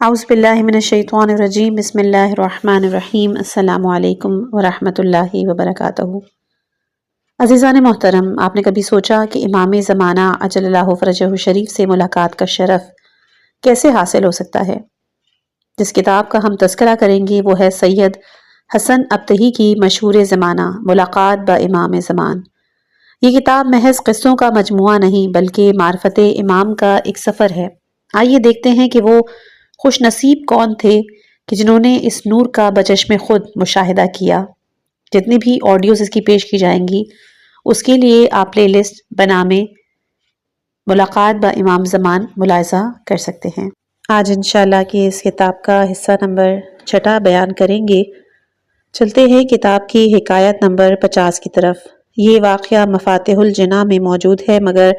اعوذ باللہ من الشیطان الرجیم بسم اللہ الرحمن الرحیم السلام علیکم ورحمۃ اللہ وبرکاتہ۔ عزیزان محترم، آپ نے کبھی سوچا کہ امام زمانہ اجل اللہ فرجہ شریف سے ملاقات کا شرف کیسے حاصل ہو سکتا ہے؟ جس کتاب کا ہم تذکرہ کریں گے وہ ہے سید حسن ابتہی کی مشہور زمانہ ملاقات با امام زمان۔ یہ کتاب محض قصوں کا مجموعہ نہیں بلکہ معرفت امام کا ایک سفر ہے۔ آئیے دیکھتے ہیں کہ وہ خوش نصیب کون تھے کہ جنہوں نے اس نور کا بچشم خود مشاہدہ کیا۔ جتنی بھی آڈیوز اس کی پیش کی جائیں گی اس کے لیے آپ پلے لسٹ بنامے ملاقات با امام زمان ملاحظہ کر سکتے ہیں۔ آج انشاءاللہ کی اس کتاب کا حصہ نمبر 6 بیان کریں گے۔ چلتے ہیں کتاب کی حکایت نمبر 50 کی طرف۔ یہ واقعہ مفاتیح الجناح میں موجود ہے، مگر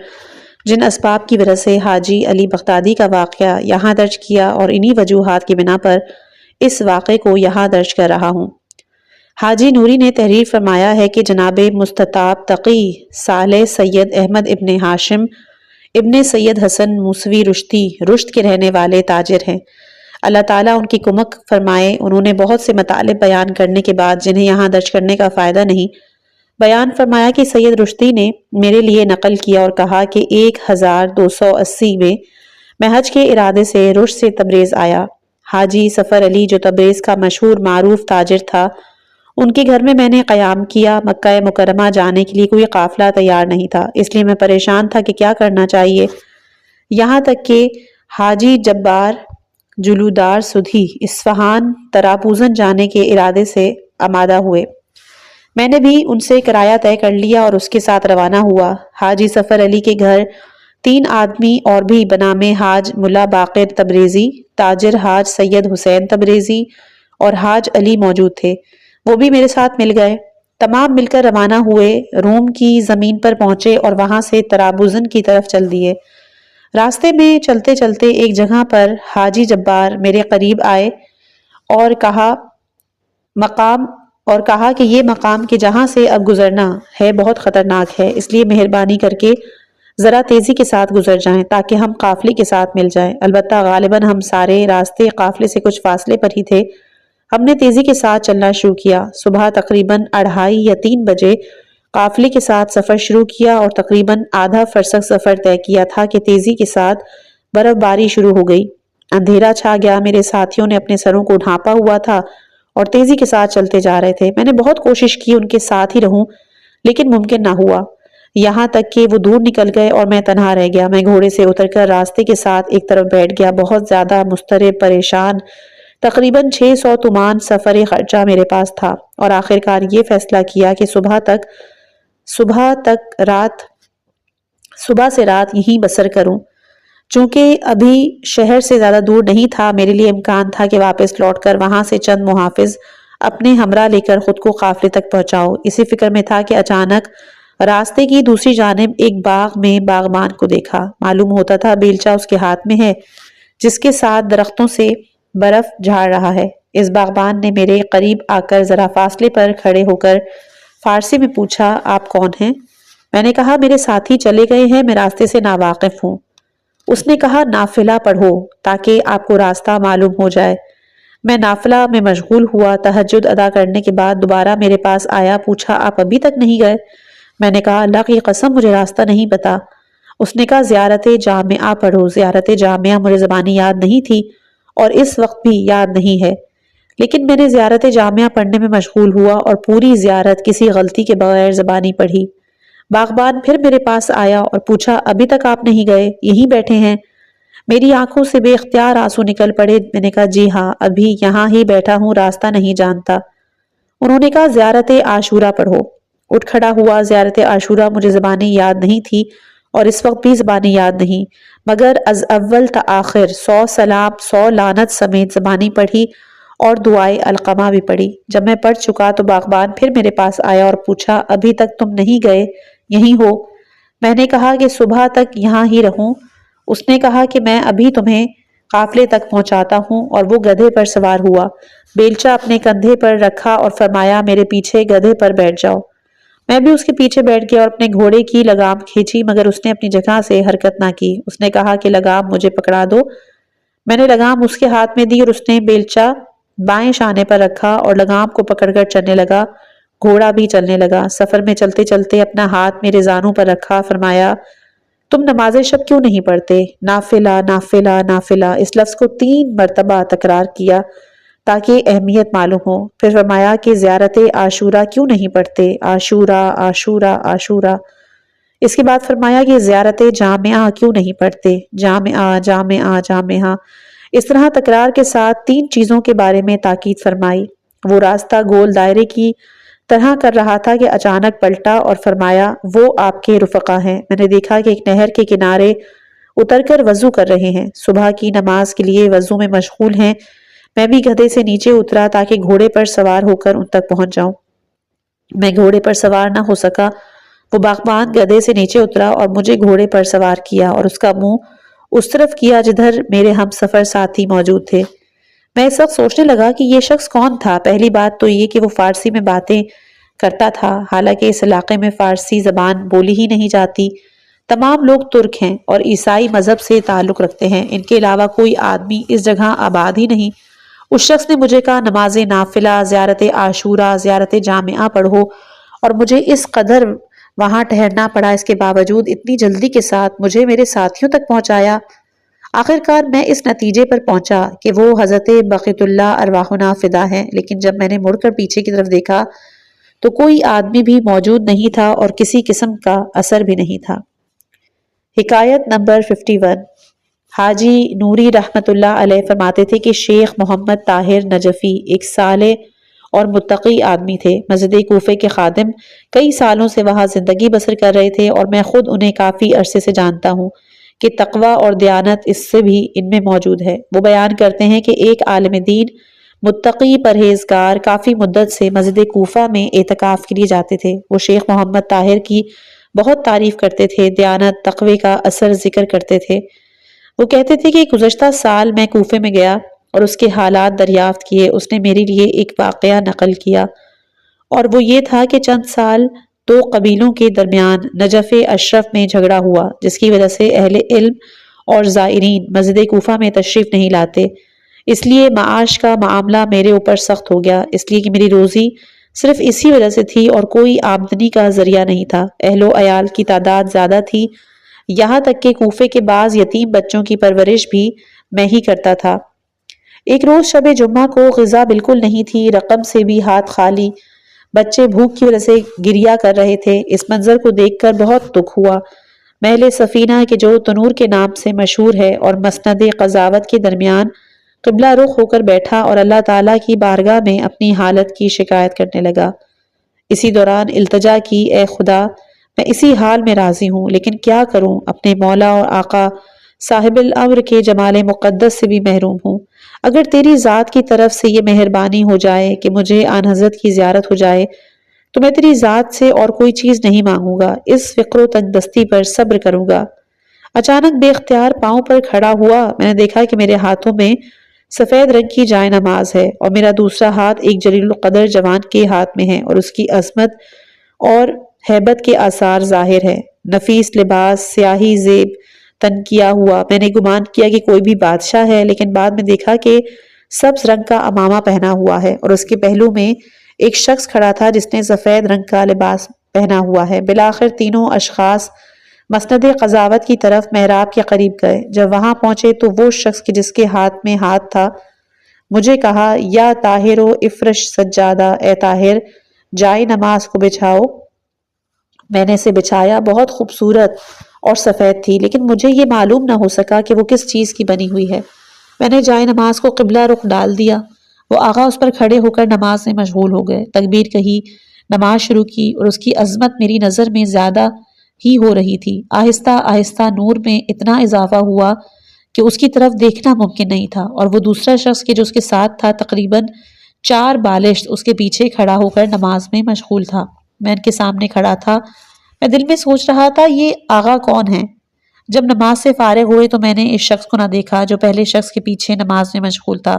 جن اسباب کی وجہ سے حاجی علی بغدادی کا واقعہ یہاں درج کیا اور انہی وجوہات کی بنا پر اس واقعے کو یہاں درج کر رہا ہوں۔ حاجی نوری نے تحریر فرمایا ہے کہ جناب مستطاب تقی صالح سید احمد ابن ہاشم ابن سید حسن موسوی رشتی رشت کے رہنے والے تاجر ہیں۔ اللہ تعالیٰ ان کی کمک فرمائے۔ انہوں نے بہت سے مطالب بیان کرنے کے بعد جنہیں یہاں درج کرنے کا فائدہ نہیں، بیان فرمایا کہ سید رشتی نے میرے لیے نقل کیا اور کہا کہ 1280 میں حج کے ارادے سے رشت سے تبریز آیا۔ حاجی سفر علی جو تبریز کا مشہور معروف تاجر تھا، ان کے گھر میں میں نے قیام کیا۔ مکہ مکرمہ جانے کے لیے کوئی قافلہ تیار نہیں تھا، اس لیے میں پریشان تھا کہ کیا کرنا چاہیے، یہاں تک کہ حاجی جبار جلودار سدھی اصفہان طرابوزن جانے کے ارادے سے آمادہ ہوئے۔ میں نے بھی ان سے کرایہ طے کر لیا اور اس کے ساتھ روانہ ہوا۔ حاجی سفر علی کے گھر 3 آدمی اور بھی بنام حاج ملا باقر تبریزی، تاجر حاج سید حسین تبریزی اور حاج علی موجود تھے، وہ بھی میرے ساتھ مل گئے۔ تمام مل کر روانہ ہوئے، روم کی زمین پر پہنچے اور وہاں سے طرابوزن کی طرف چل دیے۔ راستے میں چلتے چلتے ایک جگہ پر حاجی جبار میرے قریب آئے اور کہا کہ یہ مقام کہ جہاں سے اب گزرنا ہے بہت خطرناک ہے، اس لیے مہربانی کر کے ذرا تیزی کے ساتھ گزر جائیں تاکہ ہم قافلے کے ساتھ مل جائیں۔ البتہ غالباً ہم سارے راستے قافلے سے کچھ فاصلے پر ہی تھے۔ ہم نے تیزی کے ساتھ چلنا شروع کیا۔ صبح تقریباً 2:30 یا 3 بجے قافلے کے ساتھ سفر شروع کیا اور تقریباً آدھا فرسخ سفر طے کیا تھا کہ تیزی کے ساتھ برف باری شروع ہو گئی۔ اندھیرا چھا گیا۔ میرے ساتھیوں نے اپنے سروں کو ڈھانپا ہوا تھا اور تیزی کے ساتھ چلتے جا رہے تھے۔ میں نے بہت کوشش کی ان کے ساتھ ہی رہوں، لیکن ممکن نہ ہوا، یہاں تک کہ وہ دور نکل گئے اور میں تنہا رہ گیا۔ میں گھوڑے سے اتر کر راستے کے ساتھ ایک طرف بیٹھ گیا، بہت زیادہ مضطرب پریشان۔ تقریباً 600 تومان سفر خرچہ میرے پاس تھا اور آخرکار یہ فیصلہ کیا کہ صبح سے رات یہیں بسر کروں۔ چونکہ ابھی شہر سے زیادہ دور نہیں تھا، میرے لیے امکان تھا کہ واپس لوٹ کر وہاں سے چند محافظ اپنے ہمراہ لے کر خود کو قافلے تک پہنچاؤ۔ اسی فکر میں تھا کہ اچانک راستے کی دوسری جانب ایک باغ میں باغبان کو دیکھا۔ معلوم ہوتا تھا بیلچہ اس کے ہاتھ میں ہے جس کے ساتھ درختوں سے برف جھاڑ رہا ہے۔ اس باغبان نے میرے قریب آ کر ذرا فاصلے پر کھڑے ہو کر فارسی میں پوچھا، آپ کون ہیں؟ میں نے کہا میرے ساتھی چلے گئے ہیں، میں راستے سے ناواقف ہوں۔ اس نے کہا نافلہ پڑھو تاکہ آپ کو راستہ معلوم ہو جائے۔ میں نافلہ میں مشغول ہوا۔ تہجد ادا کرنے کے بعد دوبارہ میرے پاس آیا، پوچھا آپ ابھی تک نہیں گئے؟ میں نے کہا اللہ کی قسم مجھے راستہ نہیں پتا۔ اس نے کہا زیارت جامعہ پڑھو۔ زیارت جامعہ مجھے زبانی یاد نہیں تھی اور اس وقت بھی یاد نہیں ہے، لیکن میں نے زیارت جامعہ پڑھنے میں مشغول ہوا اور پوری زیارت کسی غلطی کے بغیر زبانی پڑھی۔ باغبان پھر میرے پاس آیا اور پوچھا ابھی تک آپ نہیں گئے، یہیں بیٹھے ہیں؟ میری آنکھوں سے بے اختیار آنسو نکل پڑے۔ میں نے کہا جی ہاں، ابھی یہاں ہی بیٹھا ہوں، راستہ نہیں جانتا۔ انہوں نے کہا زیارت عاشورہ پڑھو۔ اٹھ کھڑا ہوا۔ زیارت عاشورہ مجھے زبانی یاد نہیں تھی اور اس وقت بھی زبانی یاد نہیں، مگر از اول تا آخر 100 سلام 100 لعنت سمیت زبانی پڑھی اور دعائے علقمہ بھی پڑھی۔ جب میں پڑھ چکا تو باغبان پھر میرے پاس آیا اور پوچھا ابھی تک تم نہیں گئے، یہیں ہو؟ میں نے کہا کہ صبح تک یہاں ہی رہوں۔ اس نے کہا کہ میں ابھی تمہیں قافلے تک پہنچاتا ہوں، اور وہ گدھے پر سوار ہوا، بیلچہ اپنے کندھے پر رکھا اور فرمایا میرے پیچھے گدھے پر بیٹھ جاؤ۔ میں بھی اس کے پیچھے بیٹھ گیا اور اپنے گھوڑے کی لگام کھینچی، مگر اس نے اپنی جگہ سے حرکت نہ کی۔ اس نے کہا کہ لگام مجھے پکڑا دو۔ میں نے لگام اس کے ہاتھ میں دی اور اس نے بیلچہ بائیں شانے پر رکھا اور لگام کو پکڑ کر چلنے لگا۔ گھوڑا بھی چلنے لگا۔ سفر میں چلتے چلتے اپنا ہاتھ میرے زانوں پر رکھا، فرمایا تم نماز شب کیوں نہیں پڑھتے؟ نافلہ نافلہ نافلہ، اس لفظ کو 3 مرتبہ تکرار کیا تاکہ اہمیت معلوم ہو۔ پھر فرمایا کہ زیارت عاشورہ کیوں نہیں پڑھتے؟ عاشورہ عاشورہ عاشورہ۔ اس کے بعد فرمایا کہ زیارت جامعہ کیوں نہیں پڑھتے؟ جامعہ جامعہ جامعہ۔ اس طرح تکرار کے ساتھ 3 چیزوں کے بارے میں تاکید فرمائی۔ وہ راستہ گول دائرے کی طرح کر رہا تھا کہ اچانک پلٹا اور فرمایا وہ آپ کے رفقا ہیں۔ میں نے دیکھا کہ ایک نہر کے کنارے اتر کر وضو کر رہے ہیں، صبح کی نماز کے لیے وضو میں مشغول ہیں۔ میں بھی گدھے سے نیچے اترا تاکہ گھوڑے پر سوار ہو کر ان تک پہنچ جاؤں۔ میں گھوڑے پر سوار نہ ہو سکا۔ وہ باغبان گدھے سے نیچے اترا اور مجھے گھوڑے پر سوار کیا اور اس کا منہ اس طرف کیا جدھر میرے ہم سفر ساتھی موجود تھے۔ میں اس وقت سوچنے لگا کہ یہ شخص کون تھا۔ پہلی بات تو یہ کہ وہ فارسی میں باتیں کرتا تھا، حالانکہ اس علاقے میں فارسی زبان بولی ہی نہیں جاتی۔ تمام لوگ ترک ہیں اور عیسائی مذہب سے تعلق رکھتے ہیں، ان کے علاوہ کوئی آدمی اس جگہ آباد ہی نہیں۔ اس شخص نے مجھے کہا نماز نافلہ، زیارت عاشورہ، زیارت جامعہ پڑھو، اور مجھے اس قدر وہاں ٹھہرنا پڑا۔ اس کے باوجود اتنی جلدی کے ساتھ مجھے میرے ساتھیوں تک پہنچایا۔ آخر کار میں اس نتیجے پر پہنچا کہ وہ حضرت بقیت اللہ ارواحنا فدا ہیں، لیکن جب میں نے مڑ کر پیچھے کی طرف دیکھا تو کوئی آدمی بھی موجود نہیں تھا اور کسی قسم کا اثر بھی نہیں تھا۔ حکایت نمبر 51۔ حاجی نوری رحمت اللہ علیہ فرماتے تھے کہ شیخ محمد طاہر نجفی ایک صالح اور متقی آدمی تھے۔ مسجد کوفے کے خادم کئی سالوں سے وہاں زندگی بسر کر رہے تھے اور میں خود انہیں کافی عرصے سے جانتا ہوں کہ تقوی اور دیانت اس سے بھی ان میں موجود ہے۔ وہ بیان کرتے ہیں کہ ایک عالم دین متقی پرہیزگار کافی مدت سے مسجد کوفہ میں اعتکاف کے لیے جاتے تھے۔ وہ شیخ محمد طاہر کی بہت تعریف کرتے تھے، دیانت تقوی کا اثر ذکر کرتے تھے۔ وہ کہتے تھے کہ گزشتہ سال میں کوفے میں گیا اور اس کے حالات دریافت کیے۔ اس نے میرے لیے ایک واقعہ نقل کیا اور وہ یہ تھا کہ چند سال 2 قبیلوں کے درمیان نجف اشرف میں جھگڑا ہوا، جس کی وجہ سے اہل علم اور زائرین مسجد کوفہ میں تشریف نہیں لاتے۔ اس لیے معاش کا معاملہ میرے اوپر سخت ہو گیا، اس لیے کہ میری روزی صرف اسی وجہ سے تھی اور کوئی آمدنی کا ذریعہ نہیں تھا۔ اہل و عیال کی تعداد زیادہ تھی، یہاں تک کہ کوفے کے بعض یتیم بچوں کی پرورش بھی میں ہی کرتا تھا۔ ایک روز شب جمعہ کو غذا بالکل نہیں تھی، رقم سے بھی ہاتھ خالی، بچے بھوک کی وجہ سے گریا کر رہے تھے۔ اس منظر کو دیکھ کر بہت دکھ ہوا۔ محل سفینہ کے جو تنور کے نام سے مشہور ہے اور مسند قضاوت کے درمیان قبلہ رخ ہو کر بیٹھا اور اللہ تعالیٰ کی بارگاہ میں اپنی حالت کی شکایت کرنے لگا۔ اسی دوران التجا کی، اے خدا میں اسی حال میں راضی ہوں، لیکن کیا کروں، اپنے مولا اور آقا صاحب الامر کے جمال مقدس سے بھی محروم ہوں۔ اگر تیری ذات کی طرف سے یہ مہربانی ہو جائے کہ مجھے آن حضرت کی زیارت ہو جائے تو میں تیری ذات سے اور کوئی چیز نہیں مانگوں گا، اس فقر و تنگ دستی پر صبر کروں گا۔ اچانک بے اختیار پاؤں پر کھڑا ہوا۔ میں نے دیکھا کہ میرے ہاتھوں میں سفید رنگ کی جائے نماز ہے اور میرا دوسرا ہاتھ ایک جلیل القدر جوان کے ہاتھ میں ہے اور اس کی عظمت اور ہیبت کے آثار ظاہر ہے۔ نفیس لباس، سیاہی زیب تن کیا ہوا۔ میں نے گمان کیا کہ کوئی بھی بادشاہ ہے، لیکن بعد میں دیکھا کہ سبز رنگ کا امامہ پہنا ہوا ہے اور اس کے پہلو میں ایک شخص کھڑا تھا جس نے سفید رنگ کا لباس پہنا ہوا ہے۔ بالآخر تینوں اشخاص مسند قضاوت کی طرف محراب کے قریب گئے۔ جب وہاں پہنچے تو وہ شخص جس کے ہاتھ میں ہاتھ تھا مجھے کہا، یا طاہر و افرش سجادہ، اے طاہر جائے نماز کو بچھاؤ۔ میں نے اسے بچھایا، بہت خوبصورت اور سفید تھی، لیکن مجھے یہ معلوم نہ ہو سکا کہ وہ کس چیز کی بنی ہوئی ہے۔ میں نے جائے نماز کو قبلہ رخ ڈال دیا۔ وہ آقا اس پر کھڑے ہو کر نماز میں مشغول ہو گئے، تکبیر کہی، نماز شروع کی اور اس کی عظمت میری نظر میں زیادہ ہی ہو رہی تھی۔ آہستہ آہستہ نور میں اتنا اضافہ ہوا کہ اس کی طرف دیکھنا ممکن نہیں تھا، اور وہ دوسرا شخص جو اس کے ساتھ تھا تقریباً 4 بالشت اس کے پیچھے کھڑا ہو کر نماز میں مشغول تھا۔ میں ان کے سامنے کھڑا تھا۔ میں دل میں سوچ رہا تھا یہ آغا کون ہے؟ جب نماز سے فارغ ہوئے تو میں نے اس شخص کو نہ دیکھا جو پہلے شخص کے پیچھے نماز میں مشغول تھا،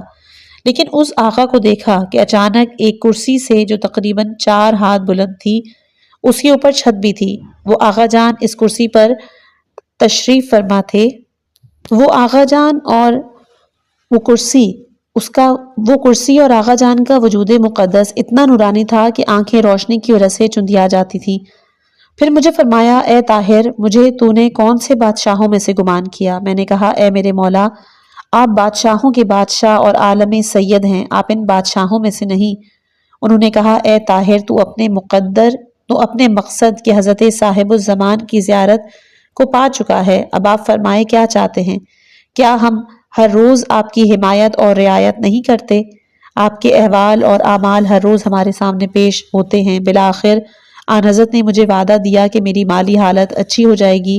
لیکن اس آقا کو دیکھا کہ اچانک ایک کرسی سے جو تقریباً 4 ہاتھ بلند تھی، اس کے اوپر چھت بھی تھی۔ وہ آقا جان اس کرسی پر تشریف فرما تھے۔ وہ آقا جان اور وہ کرسی اور آغا جان کا وجود مقدس اتنا نورانی تھا کہ آنکھیں روشنی کی وجہ سے چندیا جاتی تھی۔ پھر مجھے فرمایا، اے طاہر، مجھے تو نے کون سے بادشاہوں میں سے گمان کیا؟ میں نے کہا، اے میرے مولا، آپ بادشاہوں کے بادشاہ اور عالم سید ہیں، آپ ان بادشاہوں میں سے نہیں۔ انہوں نے کہا، اے طاہر، تو اپنے مقصد کہ حضرت صاحب الزمان کی زیارت کو پا چکا ہے۔ اب آپ فرمائے کیا چاہتے ہیں؟ کیا ہم ہر روز آپ کی حمایت اور رعایت نہیں کرتے؟ آپ کے احوال اور اعمال ہر روز ہمارے سامنے پیش ہوتے ہیں۔ بالآخر آن حضرت نے مجھے وعدہ دیا کہ میری مالی حالت اچھی ہو جائے گی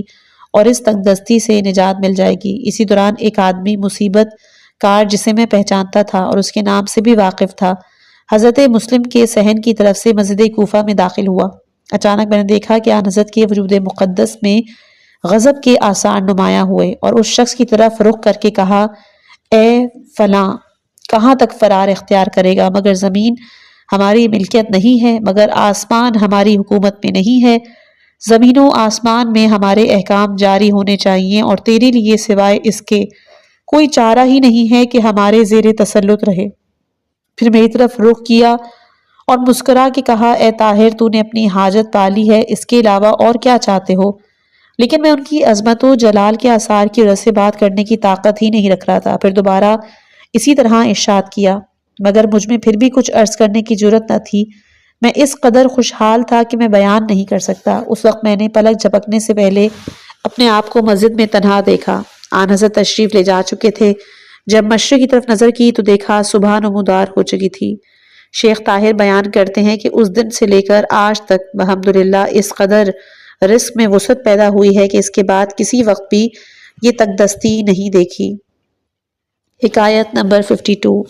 اور اس تنگ دستی سے نجات مل جائے گی۔ اسی دوران ایک آدمی مصیبت کار جسے میں پہچانتا تھا اور اس کے نام سے بھی واقف تھا، حضرت مسلم کے صحن کی طرف سے مسجد کوفہ میں داخل ہوا۔ اچانک میں نے دیکھا کہ آن حضرت کے وجود مقدس میں غضب کے آثار نمایاں ہوئے اور اس شخص کی طرف رخ کر کے کہا، اے فلاں، کہاں تک فرار اختیار کرے گا؟ مگر زمین ہماری ملکیت نہیں ہے؟ مگر آسمان ہماری حکومت میں نہیں ہے؟ زمین و آسمان میں ہمارے احکام جاری ہونے چاہیے اور تیرے لیے سوائے اس کے کوئی چارہ ہی نہیں ہے کہ ہمارے زیر تسلط رہے۔ پھر میری طرف رخ کیا اور مسکرا کے کہا، اے طاہر، تو نے اپنی حاجت پا لی ہے، اس کے علاوہ اور کیا چاہتے ہو؟ لیکن میں ان کی عظمت و جلال کے آثار کی وجہ سے بات کرنے کی طاقت ہی نہیں رکھ رہا تھا۔ پھر دوبارہ اسی طرح ارشاد کیا، مگر مجھ میں پھر بھی کچھ عرض کرنے کی جرت نہ تھی۔ میں اس قدر خوشحال تھا کہ میں بیان نہیں کر سکتا۔ اس وقت میں نے پلک جھپکنے سے پہلے اپنے آپ کو مسجد میں تنہا دیکھا۔ آن حضرت تشریف لے جا چکے تھے۔ جب مشرق کی طرف نظر کی تو دیکھا صبح نمودار ہو چکی تھی۔ شیخ طاہر بیان کرتے ہیں کہ اس دن سے لے کر آج تک الحمدللہ اس قدر رزق میں وسعت پیدا ہوئی ہے کہ اس کے بعد کسی وقت بھی یہ تنگدستی نہیں دیکھی۔ حکایت نمبر 52۔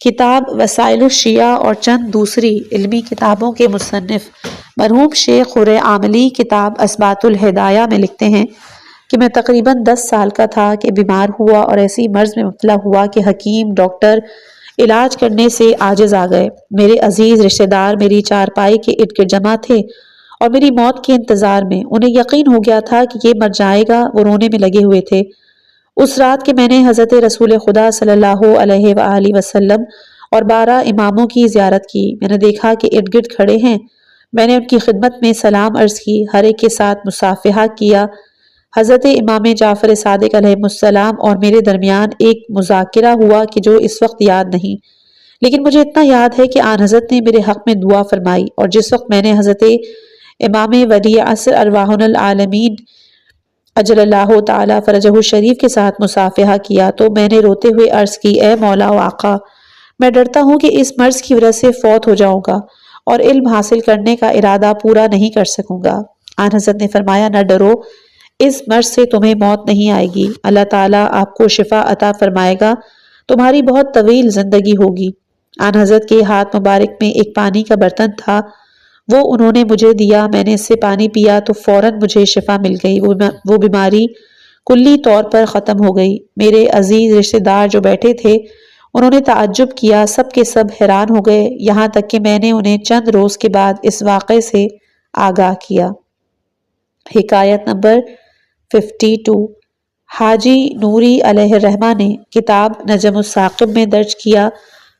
کتاب وسائل الشیعہ اور چند دوسری علمی کتابوں کے مصنف مرحوم شیخ خرِ عاملی کتاب اثبات الہدایہ میں لکھتے ہیں کہ میں تقریباً 10 سال کا تھا کہ بیمار ہوا اور ایسی مرض میں مبتلا ہوا کہ حکیم ڈاکٹر علاج کرنے سے عاجز آ گئے۔ میرے عزیز رشتہ دار میری چارپائی کے ارد گرد جمع تھے اور میری موت کے انتظار میں۔ انہیں یقین ہو گیا تھا کہ یہ مر جائے گا، وہ رونے میں لگے ہوئے تھے۔ اس رات کے میں نے حضرت رسول خدا صلی اللہ علیہ وآلہ وسلم اور 12 اماموں کی زیارت کی۔ میں نے دیکھا کہ ارد گرد کھڑے ہیں۔ میں نے ان کی خدمت میں سلام عرض کی، ہر ایک کے ساتھ مصافحہ کیا۔ حضرت امام جعفر صادق علیہ السلام اور میرے درمیان ایک مذاکرہ ہوا کہ جو اس وقت یاد نہیں، لیکن مجھے اتنا یاد ہے کہ آن حضرت نے میرے حق میں دعا فرمائی، اور جس وقت میں نے حضرت امام ولی عصر ارواحنا العالمین اجل اللہ تعالی فرجہ الشریف کے ساتھ مصافحہ کیا تو میں نے روتے ہوئے عرض کی، اے مولا و آقا، میں ڈرتا ہوں کہ اس مرض کی وجہ سے فوت ہو جاؤں گا اور علم حاصل کرنے کا ارادہ پورا نہیں کر سکوں گا۔ آن حضرت نے فرمایا، نہ ڈرو، اس مرض سے تمہیں موت نہیں آئے گی، اللہ تعالیٰ آپ کو شفا عطا فرمائے گا، تمہاری بہت طویل زندگی ہوگی۔ آن حضرت کے ہاتھ مبارک میں ایک پانی کا برتن تھا، وہ انہوں نے مجھے دیا۔ میں نے اس سے پانی پیا تو فوراً مجھے شفا مل گئی، وہ بیماری کلی طور پر ختم ہو گئی۔ میرے عزیز رشتہ دار جو بیٹھے تھے انہوں نے تعجب کیا، سب کے سب حیران ہو گئے، یہاں تک کہ میں نے انہیں چند روز کے بعد اس واقعے سے آگاہ کیا۔ حکایت نمبر 52۔ حاجی نوری علیہ الرحمہ نے کتاب نجم الثاقب میں درج کیا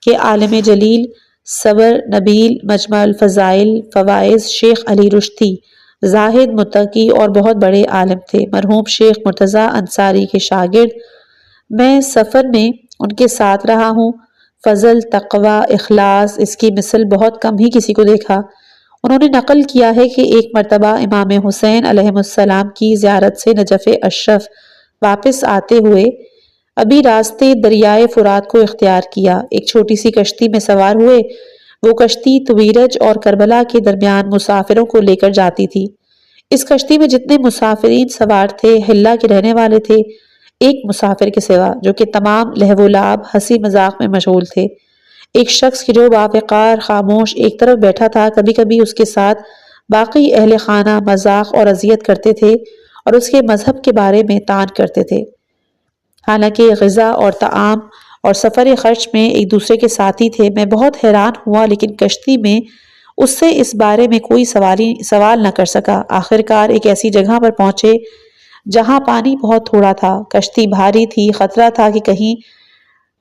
کہ عالم جلیل صبر نبیل مجمع الفضائل فوائز شیخ علی رشتی زاہد متقی اور بہت بڑے عالم تھے، مرحوم شیخ مرتضیٰ انصاری کے شاگرد۔ میں سفر میں ان کے ساتھ رہا ہوں، فضل، تقوی، اخلاص، اس کی مثل بہت کم ہی کسی کو دیکھا۔ انہوں نے نقل کیا ہے کہ ایک مرتبہ امام حسین علیہ السلام کی زیارت سے نجف اشرف واپس آتے ہوئے ابھی راستے دریائے فرات کو اختیار کیا، ایک چھوٹی سی کشتی میں سوار ہوئے۔ وہ کشتی تویرج اور کربلا کے درمیان مسافروں کو لے کر جاتی تھی۔ اس کشتی میں جتنے مسافرین سوار تھے حلہ کے رہنے والے تھے، ایک مسافر کے سوا، جو کہ تمام لہو و لعب ہنسی مذاق میں مشغول تھے۔ ایک شخص کی جو باوقار خاموش ایک طرف بیٹھا تھا، کبھی کبھی اس کے ساتھ باقی اہل خانہ مذاق اور اذیت کرتے تھے اور اس کے مذہب کے بارے میں طعن کرتے تھے۔ حالانکہ غذا اور طعام اور سفر خرچ میں ایک دوسرے کے ساتھی تھے۔ میں بہت حیران ہوا، لیکن کشتی میں اس سے اس بارے میں کوئی سوال نہ کر سکا۔ آخرکار ایک ایسی جگہ پر پہنچے جہاں پانی بہت تھوڑا تھا، کشتی بھاری تھی، خطرہ تھا کہ کہیں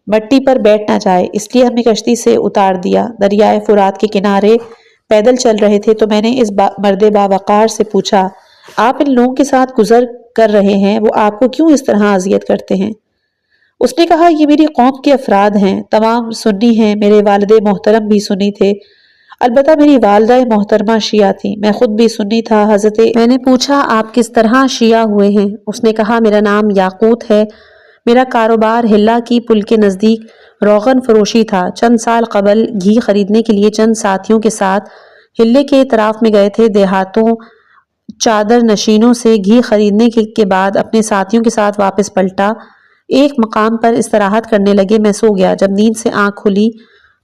مٹی پر بیٹھ نہ جائے، اس لیے ہم نے کشتی سے اتار دیا۔ دریائے فرات کے کنارے پیدل چل رہے تھے تو میں نے اس مرد باوقار سے پوچھا، آپ ان لوگوں کے ساتھ گزر کر رہے ہیں، وہ آپ کو کیوں اس طرح اذیت کرتے ہیں؟ اس نے کہا، یہ میری قوم کے افراد ہیں، تمام سنی ہیں، میرے والد محترم بھی سنی تھے، البتہ میری والدہ محترمہ شیعہ تھی، میں خود بھی سنی تھا۔ میں نے پوچھا، آپ کس طرح شیعہ ہوئے ہیں؟ اس نے کہا، میرا نام یاقوت ہے، میرا کاروبار ہلا کی پل کے نزدیک روغن فروشی تھا۔ چند سال قبل گھی خریدنے کے لیے چند ساتھیوں کے ساتھ ہلے کے اطراف میں گئے تھے۔ دیہاتوں چادر نشینوں سے گھی خریدنے کے بعد اپنے ساتھیوں کے ساتھ واپس پلٹا۔ ایک مقام پر استراحت کرنے لگے، میں سو گیا۔ جب نیند سے آنکھ کھلی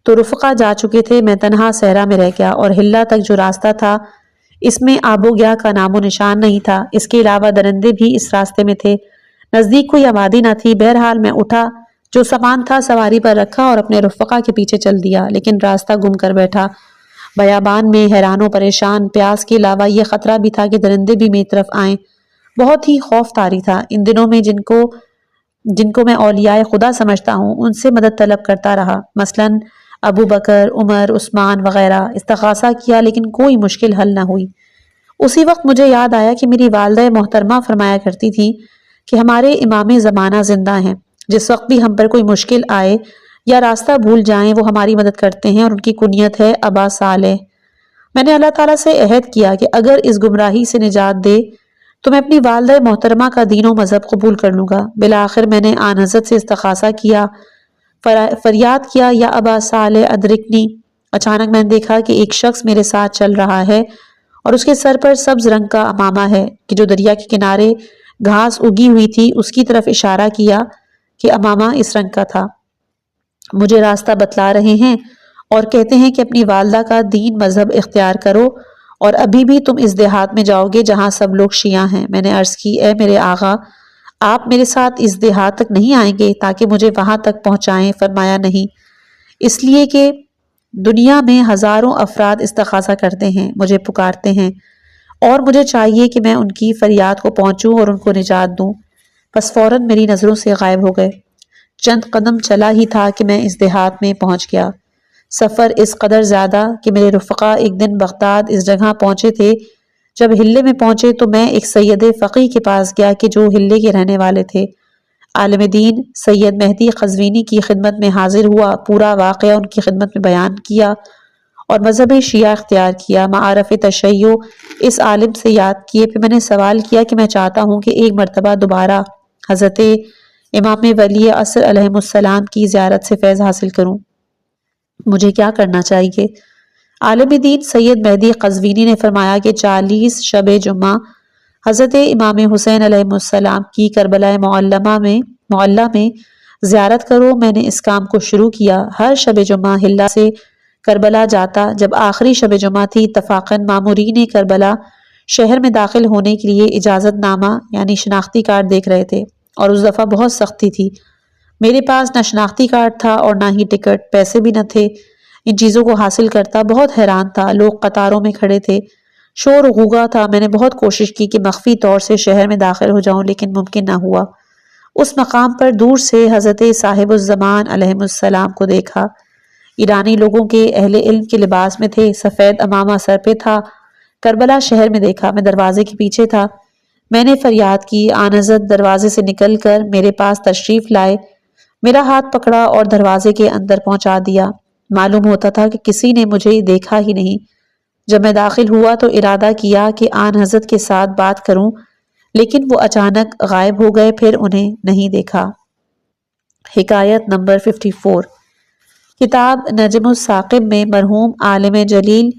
تو رفقا جا چکے تھے، میں تنہا صحرا میں رہ گیا، اور ہلا تک جو راستہ تھا اس میں آب و گیا کا نام و نشان نہیں تھا۔ اس کے علاوہ درندے بھی اس راستے میں تھے، نزدیک کوئی آبادی نہ تھی۔ بہرحال میں اٹھا، جو سامان تھا سواری پر رکھا اور اپنے رفقا کے پیچھے چل دیا، لیکن راستہ گم کر بیٹھا۔ بیابان میں حیران و پریشان، پیاس کے علاوہ یہ خطرہ بھی تھا کہ درندے بھی میری طرف آئیں۔ بہت ہی خوف طاری تھا۔ ان دنوں میں جن کو میں اولیاء خدا سمجھتا ہوں ان سے مدد طلب کرتا رہا، مثلاً ابو بکر، عمر، عثمان وغیرہ۔ استغاثہ کیا لیکن کوئی مشکل حل نہ ہوئی۔ اسی وقت مجھے یاد آیا کہ میری والدہ محترمہ فرمایا کرتی تھی کہ ہمارے امام زمانہ زندہ ہیں، جس وقت بھی ہم پر کوئی مشکل آئے یا راستہ بھول جائیں وہ ہماری مدد کرتے ہیں، اور ان کی کنیت ہے ابا صالح۔ میں نے اللہ تعالیٰ سے عہد کیا کہ اگر اس گمراہی سے نجات دے تو میں اپنی والدہ محترمہ کا دین و مذہب قبول کر لوں گا۔ بالآخر میں نے آن حضرت سے استغاثہ کیا، فریاد کیا، یا ابا صالح ادرکنی۔ اچانک میں نے دیکھا کہ ایک شخص میرے ساتھ چل رہا ہے اور اس کے سر پر سبز رنگ کا عمامہ ہے کہ جو دریا کے کنارے گھاس اگی ہوئی تھی اس کی طرف اشارہ کیا کہ عمامہ اس رنگ کا تھا۔ مجھے راستہ بتلا رہے ہیں اور کہتے ہیں کہ اپنی والدہ کا دین مذہب اختیار کرو، اور ابھی بھی تم اس دیہات میں جاؤ گے جہاں سب لوگ شیعہ ہیں۔ میں نے عرض کی، اے میرے آغا، آپ میرے ساتھ اس دیہات تک نہیں آئیں گے تاکہ مجھے وہاں تک پہنچائیں؟ فرمایا، نہیں، اس لیے کہ دنیا میں ہزاروں افراد استغاثہ کرتے ہیں، مجھے پکارتے ہیں، اور مجھے چاہیے کہ میں ان کی فریاد کو پہنچوں اور ان کو نجات دوں۔ بس فوراً میری نظروں سے غائب ہو گئے۔ چند قدم چلا ہی تھا کہ میں اس دیہات میں پہنچ گیا۔ سفر اس قدر زیادہ کہ میرے رفقا ایک دن بغداد اس جگہ پہنچے تھے۔ جب ہلے میں پہنچے تو میں ایک سید فقیہ کے پاس گیا کہ جو ہلے کے رہنے والے تھے۔ عالم دین سید مہدی قزوینی کی خدمت میں حاضر ہوا، پورا واقعہ ان کی خدمت میں بیان کیا اور مذہب شیعہ اختیار کیا۔ معارف تشیع اس عالم سے یاد کیے، پھر میں نے سوال کیا کہ میں چاہتا ہوں کہ ایک مرتبہ دوبارہ حضرت امام ولی عصر علیہ السلام کی زیارت سے فیض حاصل کروں، مجھے کیا کرنا چاہیے؟ عالم دین سید مہدی قزوینی نے فرمایا کہ 40 شب جمعہ حضرت امام حسین علیہ السلام کی کربلا معلیٰ میں زیارت کرو۔ میں نے اس کام کو شروع کیا، ہر شب جمعہ ہلا سے کربلا جاتا۔ جب آخری شب جمعہ تھی، اتفاقاً مامورین کربلا شہر میں داخل ہونے کے لیے اجازت نامہ یعنی شناختی کارڈ دیکھ رہے تھے، اور اس دفعہ بہت سختی تھی۔ میرے پاس نہ شناختی کارڈ تھا اور نہ ہی ٹکٹ، پیسے بھی نہ تھے۔ ان چیزوں کو حاصل کرتا بہت حیران تھا۔ لوگ قطاروں میں کھڑے تھے، شور غوغا تھا۔ میں نے بہت کوشش کی کہ مخفی طور سے شہر میں داخل ہو جاؤں، لیکن ممکن نہ ہوا۔ اس مقام پر دور سے حضرت صاحب الزمان علیہ السلام کو دیکھا۔ ایرانی لوگوں کے اہل علم کے لباس میں تھے، سفید عمامہ سر پہ تھا۔ کربلا شہر میں دیکھا، میں دروازے کے پیچھے تھا۔ میں نے فریاد کی، آن حضرت دروازے سے نکل کر میرے پاس تشریف لائے، میرا ہاتھ پکڑا اور دروازے کے اندر پہنچا دیا۔ معلوم ہوتا تھا کہ کسی نے مجھے دیکھا ہی نہیں۔ جب میں داخل ہوا تو ارادہ کیا کہ آن حضرت کے ساتھ بات کروں، لیکن وہ اچانک غائب ہو گئے، پھر انہیں نہیں دیکھا۔ حکایت نمبر 54۔ کتاب نجم الثاقب میں مرحوم عالم جلیل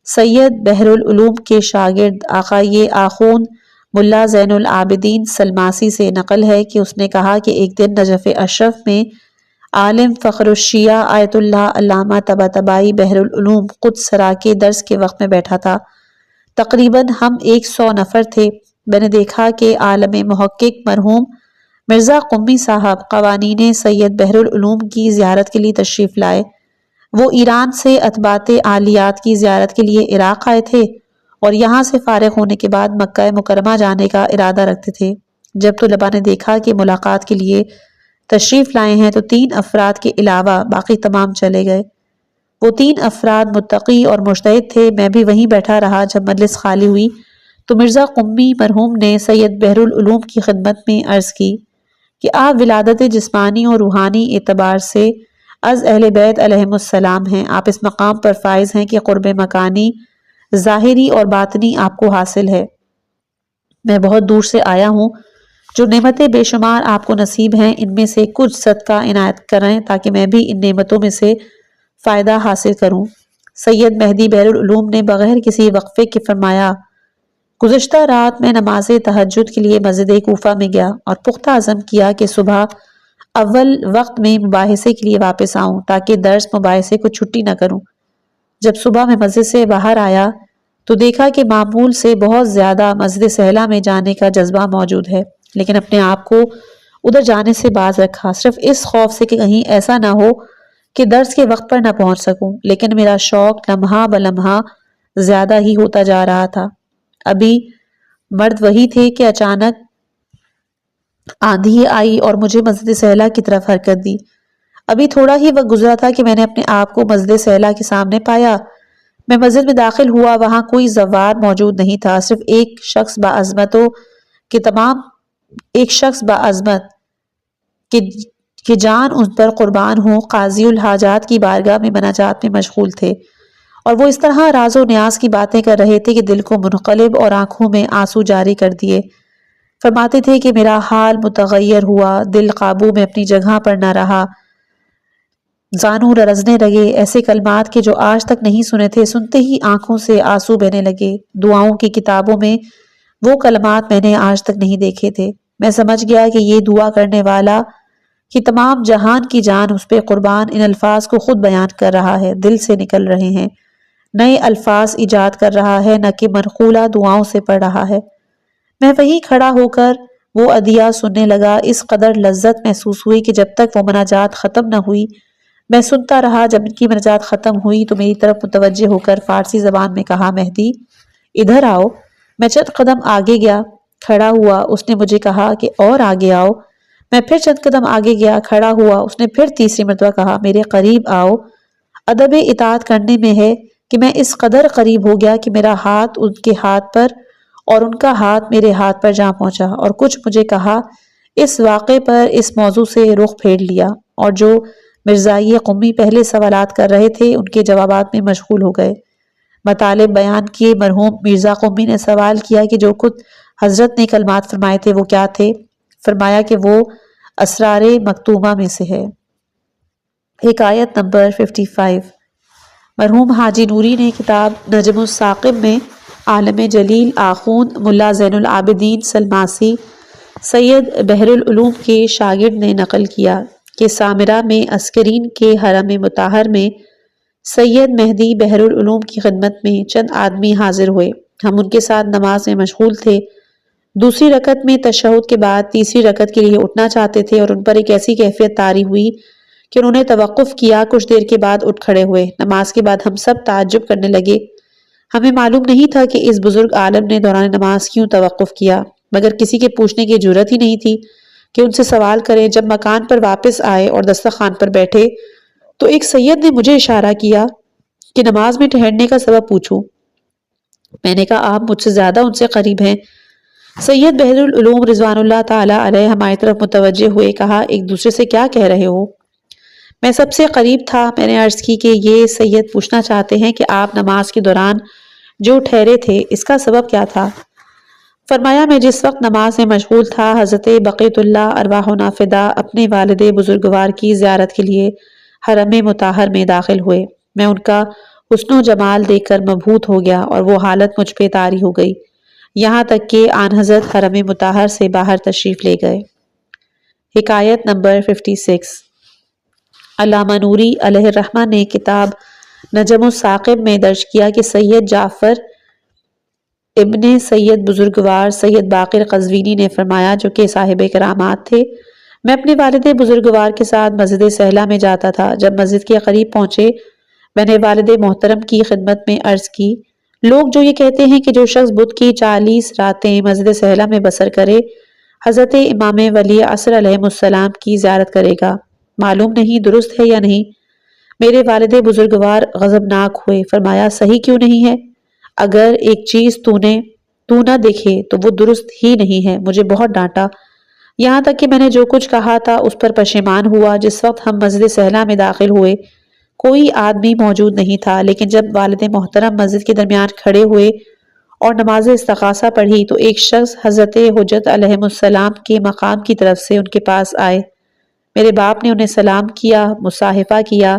سید بحر العلوم کے شاگرد آقای آخوند ملا زین العابدین سلماسی سے نقل ہے کہ اس نے کہا کہ ایک دن نجف اشرف میں عالم فخر الشیعہ آیت اللہ علامہ طباطبائی بحر العلوم قدس سرا کے درس کے وقت میں بیٹھا تھا۔ تقریباً ہم 100 نفر تھے۔ میں نے دیکھا کہ عالم محقق مرحوم مرزا قمی صاحب قوانین سید بحر العلوم کی زیارت کے لیے تشریف لائے۔ وہ ایران سے اطباعت عالیات کی زیارت کے لیے عراق آئے تھے اور یہاں سے فارغ ہونے کے بعد مکہ مکرمہ جانے کا ارادہ رکھتے تھے۔ جب طلباء نے دیکھا کہ ملاقات کے لیے تشریف لائے ہیں تو 3 افراد کے علاوہ باقی تمام چلے گئے۔ وہ 3 افراد متقی اور مجتہد تھے۔ میں بھی وہیں بیٹھا رہا۔ جب مجلس خالی ہوئی تو مرزا قمی مرحوم نے سید بحر العلوم کی خدمت میں عرض کی کہ آپ ولادت جسمانی اور روحانی اعتبار سے از اہل بیت علیہم السلام ہیں۔ آپ اس مقام پر فائز ہیں کہ قرب مکانی ظاہری اور باطنی آپ کو حاصل ہے۔ میں بہت دور سے آیا ہوں۔ جو نعمتیں بے شمار آپ کو نصیب ہیں ان میں سے کچھ صدقہ عنایت کریں تاکہ میں بھی ان نعمتوں میں سے فائدہ حاصل کروں۔ سید مہدی بحر العلوم نے بغیر کسی وقفے کے فرمایا، گزشتہ رات میں نماز تہجد کے لیے مسجد کوفہ میں گیا اور پختہ عزم کیا کہ صبح اول وقت میں مباحثے کے لیے واپس آؤں تاکہ درس مباحثے کو چھٹی نہ کروں۔ جب صبح میں مسجد سے باہر آیا تو دیکھا کہ معمول سے بہت زیادہ مسجد سہلہ میں جانے کا جذبہ موجود ہے، لیکن اپنے آپ کو ادھر جانے سے باز رکھا، صرف اس خوف سے کہ کہیں ایسا نہ ہو کہ درس کے وقت پر نہ پہنچ سکوں۔ لیکن میرا شوق لمحہ بلمحہ زیادہ ہی ہوتا جا رہا تھا۔ ابھی مرد وہی تھے کہ اچانک آندھی آئی اور مجھے مسجد سہلہ کی طرف حرکت دی۔ ابھی تھوڑا ہی وقت گزرا تھا کہ میں نے اپنے آپ کو مسجد سہلہ کے سامنے پایا۔ میں مسجد میں داخل ہوا، وہاں کوئی زوار موجود نہیں تھا، صرف ایک شخص باعظمت کہ جان ان پر قربان ہوں قاضی الحاجات کی بارگاہ میں مناجات میں مشغول تھے، اور وہ اس طرح راز و نیاز کی باتیں کر رہے تھے کہ دل کو منقلب اور آنکھوں میں آنسو جاری کر دیے۔ فرماتے تھے کہ میرا حال متغیر ہوا، دل قابو میں اپنی جگہ پر نہ رہا، زانو لرزنے لگے، ایسے کلمات کہ جو آج تک نہیں سنے تھے، سنتے ہی آنکھوں سے آنسو بہنے لگے۔ دعاؤں کی کتابوں میں وہ کلمات میں نے آج تک نہیں دیکھے تھے۔ میں سمجھ گیا کہ یہ دعا کرنے والا کہ تمام جہان کی جان اس پہ قربان ان الفاظ کو خود بیان کر رہا ہے، دل سے نکل رہے ہیں، نئے الفاظ ایجاد کر رہا ہے، نہ کہ منقولہ دعاؤں سے پڑھ رہا ہے۔ میں وہیں کھڑا ہو کر وہ ادعیہ سننے لگا۔ اس قدر لذت محسوس ہوئی کہ جب تک وہ مناجات ختم نہ ہوئی میں سنتا رہا۔ جب ان کی مناجات ختم ہوئی تو میری طرف متوجہ ہو کر فارسی زبان میں کہا، مہدی ادھر آؤ۔ میں چند قدم آگے گیا، کھڑا ہوا۔ اس نے مجھے کہا کہ اور آگے آؤ۔ میں پھر چند قدم آگے گیا، کھڑا ہوا۔ اس نے پھر تیسری مرتبہ کہا، میرے قریب آؤ۔ ادب اطاعت کرنے میں ہے کہ میں اس قدر قریب ہو گیا کہ میرا ہاتھ ان کے ہاتھ پر اور ان کا ہاتھ میرے ہاتھ پر جا پہنچا، اور کچھ مجھے کہا۔ اس واقعے پر اس موضوع سے رخ پھیر لیا، اور جو مرزائی قمی پہلے سوالات کر رہے تھے ان کے جوابات میں مشغول ہو گئے۔ مطالب بیان کیے۔ مرحوم مرزا قمی نے سوال کیا کہ جو خود حضرت نے کلمات فرمائے تھے وہ کیا تھے؟ فرمایا کہ وہ اسرار مکتومہ میں سے ہے۔ حکایت نمبر 55۔ مرحوم حاجی نوری نے کتاب نجم الثاقب میں عالم جلیل آخوند ملا زین العابدین سلماسی سید بحر العلوم کے شاگرد نے نقل کیا کہ سامرہ میں عسکرین کے حرم مطہر میں سید مہدی بحر العلوم کی خدمت میں چند آدمی حاضر ہوئے۔ ہم ان کے ساتھ نماز میں مشغول تھے۔ دوسری رکعت میں تشہد کے بعد تیسری رکعت کے لیے اٹھنا چاہتے تھے، اور ان پر ایک ایسی کیفیت طاری ہوئی کہ انہوں نے توقف کیا۔ کچھ دیر کے بعد اٹھ کھڑے ہوئے۔ نماز کے بعد ہم سب تعجب کرنے لگے۔ ہمیں معلوم نہیں تھا کہ اس بزرگ عالم نے دوران نماز کیوں توقف کیا، مگر کسی کے پوچھنے کی جرات ہی نہیں تھی کہ ان سے سوال کریں۔ جب مکان پر واپس آئے اور دسترخوان پر بیٹھے تو ایک سید نے مجھے اشارہ کیا کہ نماز میں ٹھہرنے کا سبب پوچھوں۔ میں نے کہا، آپ مجھ سے زیادہ ان سے قریب ہیں۔ سید بحر العلوم رضوان اللہ تعالی علیہ ہماری طرف متوجہ ہوئے، کہا، ایک دوسرے سے کیا کہہ رہے ہو؟ میں سب سے قریب تھا۔ میں نے عرض کی کہ یہ سید پوچھنا چاہتے ہیں کہ آپ نماز کے دوران جو ٹھہرے تھے اس کا سبب کیا تھا؟ فرمایا، میں جس وقت نماز میں مشغول تھا حضرت بقیت اللہ ارواحنا فدا اپنے والد بزرگوار کی زیارت کے لیے حرم مطہر میں داخل ہوئے۔ میں ان کا حسن و جمال دیکھ کر مبہوت ہو گیا اور وہ حالت مجھ پہ طاری ہو گئی، یہاں تک کہ آن حضرت حرم مطہر سے باہر تشریف لے گئے۔ حکایت نمبر 56۔ علامہ نوری علیہ الرحمہ نے کتاب نجم الثاقب میں درج کیا کہ سید جعفر ابن سید بزرگوار سید باقر قزوینی نے فرمایا، جو کہ صاحب کرامات تھے، میں اپنے والد بزرگوار کے ساتھ مسجد سہلہ میں جاتا تھا۔ جب مسجد کے قریب پہنچے میں نے والد محترم کی خدمت میں عرض کی، لوگ جو یہ کہتے ہیں کہ جو شخص بدھ کی 40 راتیں مسجد سہلہ میں بسر کرے حضرت امام ولی عصر علیہ السلام کی زیارت کرے گا۔ معلوم نہیں درست ہے یا نہیں۔ میرے والد بزرگوار غضبناک ہوئے، فرمایا صحیح کیوں نہیں ہے؟ اگر ایک چیز تو نہ دیکھے تو وہ درست ہی نہیں ہے۔ مجھے بہت ڈانٹا، یہاں تک کہ میں نے جو کچھ کہا تھا اس پر پشیمان ہوا۔ جس وقت ہم مسجد سہلا میں داخل ہوئے کوئی آدمی موجود نہیں تھا، لیکن جب والد محترم مسجد کے درمیان کھڑے ہوئے اور نماز استغاثہ پڑھی تو ایک شخص حضرت حجت علیہ السلام کے مقام کی طرف سے ان کے پاس آئے۔ میرے باپ نے انہیں سلام کیا، مصافحہ کیا۔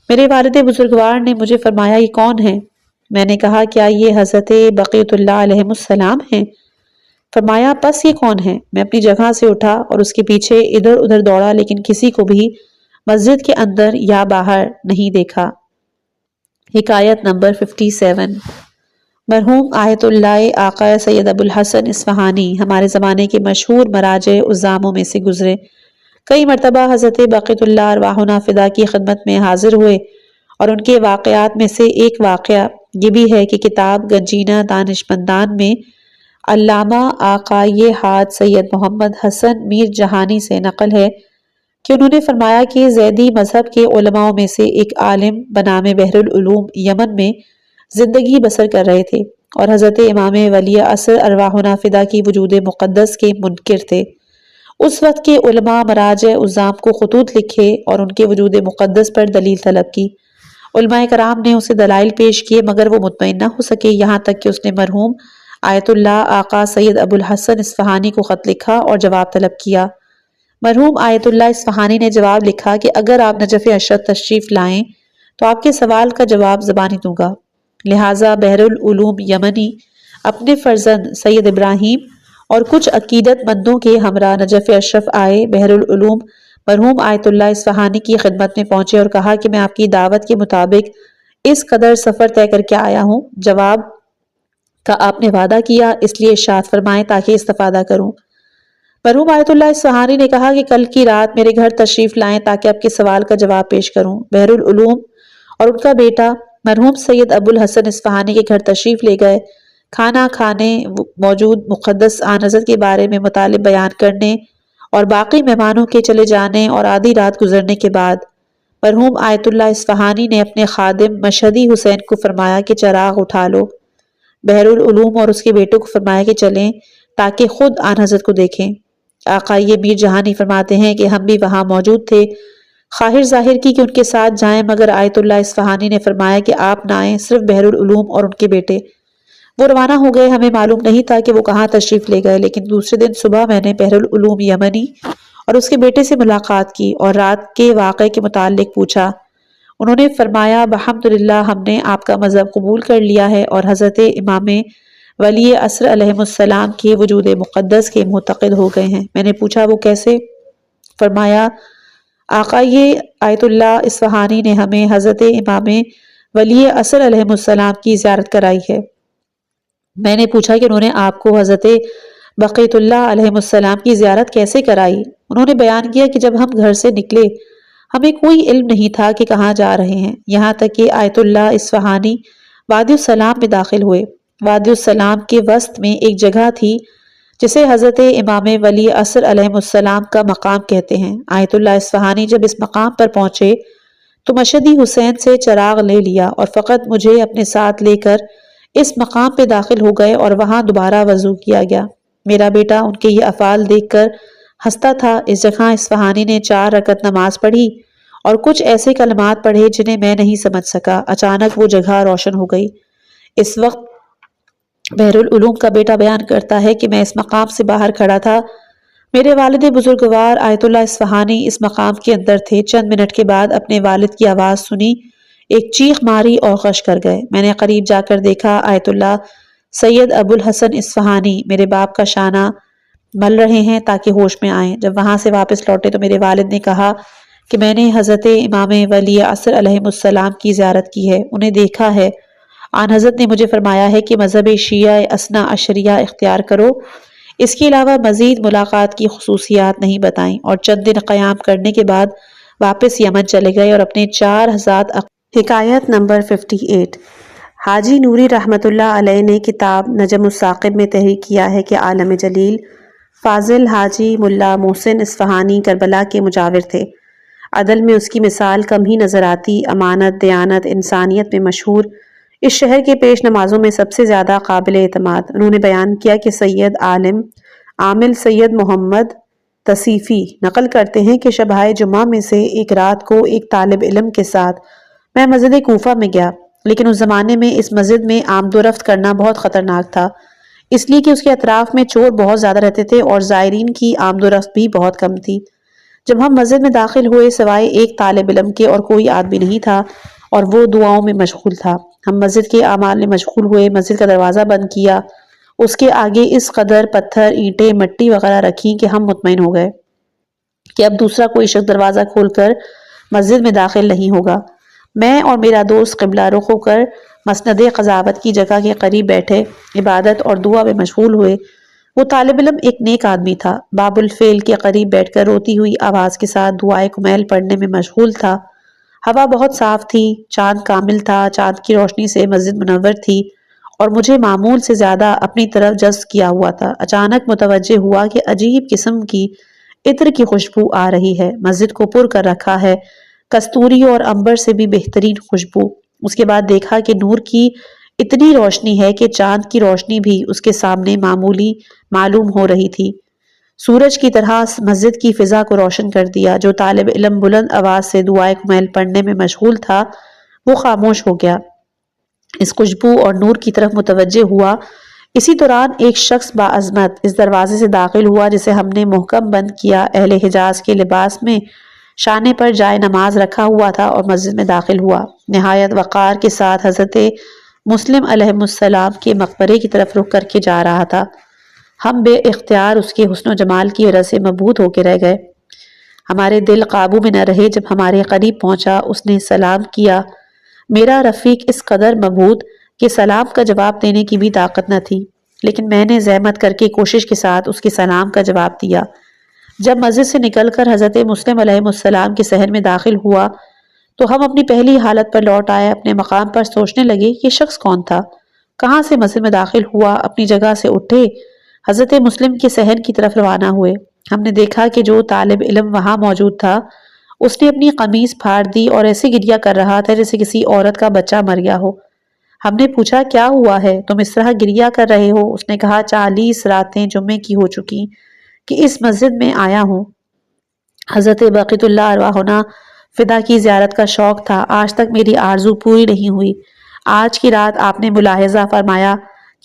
میرے والد بزرگوار نے مجھے فرمایا یہ کون ہے؟ میں نے کہا کیا یہ حضرت بقیت اللہ علیہ السلام ہیں؟ فرمایا پس یہ کون ہے؟ میں اپنی جگہ سے اٹھا اور اس کے پیچھے ادھر ادھر دوڑا، لیکن کسی کو بھی مسجد کے اندر یا باہر نہیں دیکھا۔ حکایت نمبر 57۔ مرحوم آیت اللہ آقا سید ابو الحسن اصفہانی ہمارے زمانے کے مشہور مراجع عظاموں میں سے گزرے۔ کئی مرتبہ حضرت بقیت اللہ ارواحنا فدا کی خدمت میں حاضر ہوئے، اور ان کے واقعات میں سے ایک واقعہ یہ بھی ہے کہ کتاب گنجینہ دانشمندان میں علامہ آقائی حاج سید محمد حسن میر جہانی سے نقل ہے کہ انہوں نے فرمایا کہ زیدی مذہب کے علماء میں سے ایک عالم بنام بحر العلوم یمن میں زندگی بسر کر رہے تھے، اور حضرت امام ولی عصر ارواحنا فدا کی وجود مقدس کے منکر تھے۔ اس وقت کے علماء مراجع عظام کو خطوط لکھے اور ان کے وجود مقدس پر دلیل طلب کی۔ علماء کرام نے اسے دلائل پیش کیے، مگر وہ مطمئن نہ ہو سکے، یہاں تک کہ اس نے مرحوم آیت اللہ آقا سید ابو الحسن اصفہانی کو خط لکھا اور جواب طلب کیا۔ مرحوم آیت اللہ اصفہانی نے جواب لکھا کہ اگر آپ نجف اشرف تشریف لائیں تو آپ کے سوال کا جواب زبانی دوں گا، لہٰذا بحر العلوم یمنی اپنے فرزند سید ابراہیم اور کچھ عقیدت مندوں کے ہمراہ نجف اشرف آئے۔ بحر العلوم مرحوم آیت اللہ اصفہانی کی خدمت میں پہنچے اور کہا کہ میں آپ کی دعوت کے مطابق اس قدر سفر طے کر کے آیا ہوں، جواب کا آپ نے وعدہ کیا، اس لیے ارشاد فرمائیں تاکہ استفادہ کروں۔ مرحوم آیت اللہ اصفہانی نے کہا کہ کل کی رات میرے گھر تشریف لائیں تاکہ آپ کے سوال کا جواب پیش کروں۔ بحر العلوم اور ان کا بیٹا مرحوم سید ابو الحسن اصفہانی کے گھر تشریف لے گئے۔ کھانا کھانے، موجود مقدس آن حضرت کے بارے میں مطالب بیان کرنے اور باقی مہمانوں کے چلے جانے اور آدھی رات گزرنے کے بعد مرحوم آیت اللہ اصفہانی نے اپنے خادم مشہدی حسین کو فرمایا کہ چراغ اٹھا لو۔ بحر العلوم اور اس کے بیٹوں کو فرمایا کہ چلیں تاکہ خود آن حضرت کو دیکھیں۔ آقا یہ میر جہانی فرماتے ہیں کہ ہم بھی وہاں موجود تھے، خواہش ظاہر کی کہ ان کے ساتھ جائیں، مگر آیت اللہ اصفہانی نے فرمایا کہ آپ نہ آئیں، صرف بحر العلوم اور ان کے بیٹے۔ وہ روانہ ہو گئے۔ ہمیں معلوم نہیں تھا کہ وہ کہاں تشریف لے گئے، لیکن دوسرے دن صبح میں نے بحر العلوم یمنی اور اس کے بیٹے سے ملاقات کی اور رات کے واقعے کے متعلق پوچھا۔ انہوں نے فرمایا بحمدللہ ہم نے آپ کا مذہب قبول کر لیا ہے اور حضرت امام ولی عصر علیہ السلام کے وجود مقدس کے معتقد ہو گئے ہیں۔ میں نے پوچھا وہ کیسے؟ فرمایا آقا یہ آیت اللہ اصفہانی نے ہمیں حضرت امام ولی عصر علیہ السلام کی زیارت کرائی ہے۔ میں نے پوچھا کہ انہوں نے آپ کو حضرت بقیت اللہ علیہ السلام کی زیارت کیسے کرائی؟ انہوں نے بیان کیا کہ جب ہم گھر سے نکلے ہمیں کوئی علم نہیں تھا کہ کہاں جا رہے ہیں، یہاں تک کہ آیت اللہ اصفہانی وادی السلام میں داخل ہوئے۔ وادی السلام کے وسط میں ایک جگہ تھی جسے حضرت امام ولی عصر علیہ السلام کا مقام کہتے ہیں۔ آیت اللہ اصفہانی جب اس مقام پر پہنچے تو مشہدی حسین سے چراغ لے لیا اور فقط مجھے اپنے ساتھ لے کر اس مقام پہ داخل ہو گئے اور وہاں دوبارہ وضو کیا گیا۔ میرا بیٹا ان کے یہ افعال دیکھ کر ہنستا تھا۔ اس جگہ اصفہانی نے 4 رکعت نماز پڑھی اور کچھ ایسے کلمات پڑھے جنہیں میں نہیں سمجھ سکا۔ اچانک وہ جگہ روشن ہو گئی۔ اس وقت بحر العلوم کا بیٹا بیان کرتا ہے کہ میں اس مقام سے باہر کھڑا تھا، میرے والد بزرگوار آیت اللہ اصفہانی اس مقام کے اندر تھے۔ چند منٹ کے بعد اپنے والد کی آواز سنی، ایک چیخ ماری اور غش کر گئے۔ میں نے قریب جا کر دیکھا آیت اللہ سید ابو الحسن اصفہانی میرے باپ کا شانہ مل رہے ہیں تاکہ ہوش میں آئیں۔ جب وہاں سے واپس لوٹے تو میرے والد نے کہا کہ میں نے حضرت امام ولی عصر علیہ السلام کی زیارت کی ہے، انہیں دیکھا ہے۔ آن حضرت نے مجھے فرمایا ہے کہ مذہب شیعہ اثنا عشریہ اختیار کرو، اس کے علاوہ مزید ملاقات کی خصوصیات نہیں بتائیں، اور چند دن قیام کرنے کے بعد واپس یمن چلے گئے اور اپنے 4 حضرات۔ حکایت نمبر 58۔ حاجی نوری رحمۃ اللہ علیہ نے کتاب نجم الثاقب میں تحریر کیا ہے کہ عالم جلیل فاضل حاجی ملا محسن اصفہانی کربلا کے مجاور تھے۔ عدل میں اس کی مثال کم ہی نظر آتی، امانت، دیانت، انسانیت میں مشہور، اس شہر کے پیش نمازوں میں سب سے زیادہ قابل اعتماد۔ انہوں نے بیان کیا کہ سید عالم عامل سید محمد تصیفی نقل کرتے ہیں کہ شبہ جمعہ میں سے ایک رات کو ایک طالب علم کے ساتھ میں مسجد کوفہ میں گیا، لیکن اس زمانے میں اس مسجد میں آمد و رفت کرنا بہت خطرناک تھا، اس لیے کہ اس کے اطراف میں چور بہت زیادہ رہتے تھے اور زائرین کی آمد و رفت بھی بہت کم تھی۔ جب ہم مسجد میں داخل ہوئے سوائے ایک طالب علم کے اور کوئی آدمی نہیں تھا اور وہ دعاؤں میں مشغول تھا۔ ہم مسجد کے اعمال میں مشغول ہوئے، مسجد کا دروازہ بند کیا، اس کے آگے اس قدر پتھر، اینٹیں، مٹی وغیرہ رکھی کہ ہم مطمئن ہو گئے کہ اب دوسرا کوئی شخص دروازہ کھول کر مسجد میں داخل نہیں ہوگا۔ میں اور میرا دوست قبلہ رخ ہو کر مسند قضاوت کی جگہ کے قریب بیٹھے عبادت اور دعا میں مشغول ہوئے۔ وہ طالب علم ایک نیک آدمی تھا، باب الفیل کے قریب بیٹھ کر روتی ہوئی آواز کے ساتھ دعائے کمیل پڑھنے میں مشغول تھا۔ ہوا بہت صاف تھی، چاند کامل تھا، چاند کی روشنی سے مسجد منور تھی اور مجھے معمول سے زیادہ اپنی طرف جذب کیا ہوا تھا۔ اچانک متوجہ ہوا کہ عجیب قسم کی عطر کی خوشبو آ رہی ہے، مسجد کو پر کر رکھا ہے، کستوری اور عنبر سے بھی بہترین خوشبو۔ اس کے بعد دیکھا کہ نور کی اتنی روشنی ہے کہ چاند کی روشنی بھی اس کے سامنے معمولی معلوم ہو رہی تھی۔ سورج کی طرح مسجد کی فضا کو روشن کر دیا۔ جو طالب علم بلند آواز سے دعائے کمیل پڑھنے میں مشغول تھا وہ خاموش ہو گیا، اس خوشبو اور نور کی طرف متوجہ ہوا۔ اسی دوران ایک شخص باعظمت اس دروازے سے داخل ہوا جسے ہم نے محکم بند کیا، اہل حجاز کے لباس میں شانے پر جائے نماز رکھا ہوا تھا اور مسجد میں داخل ہوا۔ نہایت وقار کے ساتھ حضرت مسلم علیہ السلام کے مقبرے کی طرف رخ کر کے جا رہا تھا۔ ہم بے اختیار اس کے حسن و جمال کی وجہ سے مبہوت ہو کے رہ گئے۔ ہمارے دل قابو میں نہ رہے۔ جب ہمارے قریب پہنچا اس نے سلام کیا۔ میرا رفیق اس قدر مبہوت کہ سلام کا جواب دینے کی بھی طاقت نہ تھی، لیکن میں نے زحمت کر کے کوشش کے ساتھ اس کے سلام کا جواب دیا۔ جب مسجد سے نکل کر حضرت مسلم علیہ السلام کے صحن میں داخل ہوا تو ہم اپنی پہلی حالت پر لوٹ آئے، اپنے مقام پر سوچنے لگے یہ شخص کون تھا، کہاں سے مسجد میں داخل ہوا۔ اپنی جگہ سے اٹھے حضرت مسلم کے صحن کی طرف روانہ ہوئے۔ ہم نے دیکھا کہ جو طالب علم وہاں موجود تھا اس نے اپنی قمیص پھاڑ دی اور ایسے گریہ کر رہا تھا جیسے کسی عورت کا بچہ مر گیا ہو۔ ہم نے پوچھا کیا ہوا ہے، تم اس طرح گریہ کر رہے ہو؟ اس نے کہا 40 راتیں جمعے کی ہو چکی کہ اس مسجد میں آیا ہوں۔ حضرت بقیت اللہ ارواحنا فدا کی زیارت کا شوق تھا، آج تک میری آرزو پوری نہیں ہوئی۔ آج کی رات آپ نے ملاحظہ فرمایا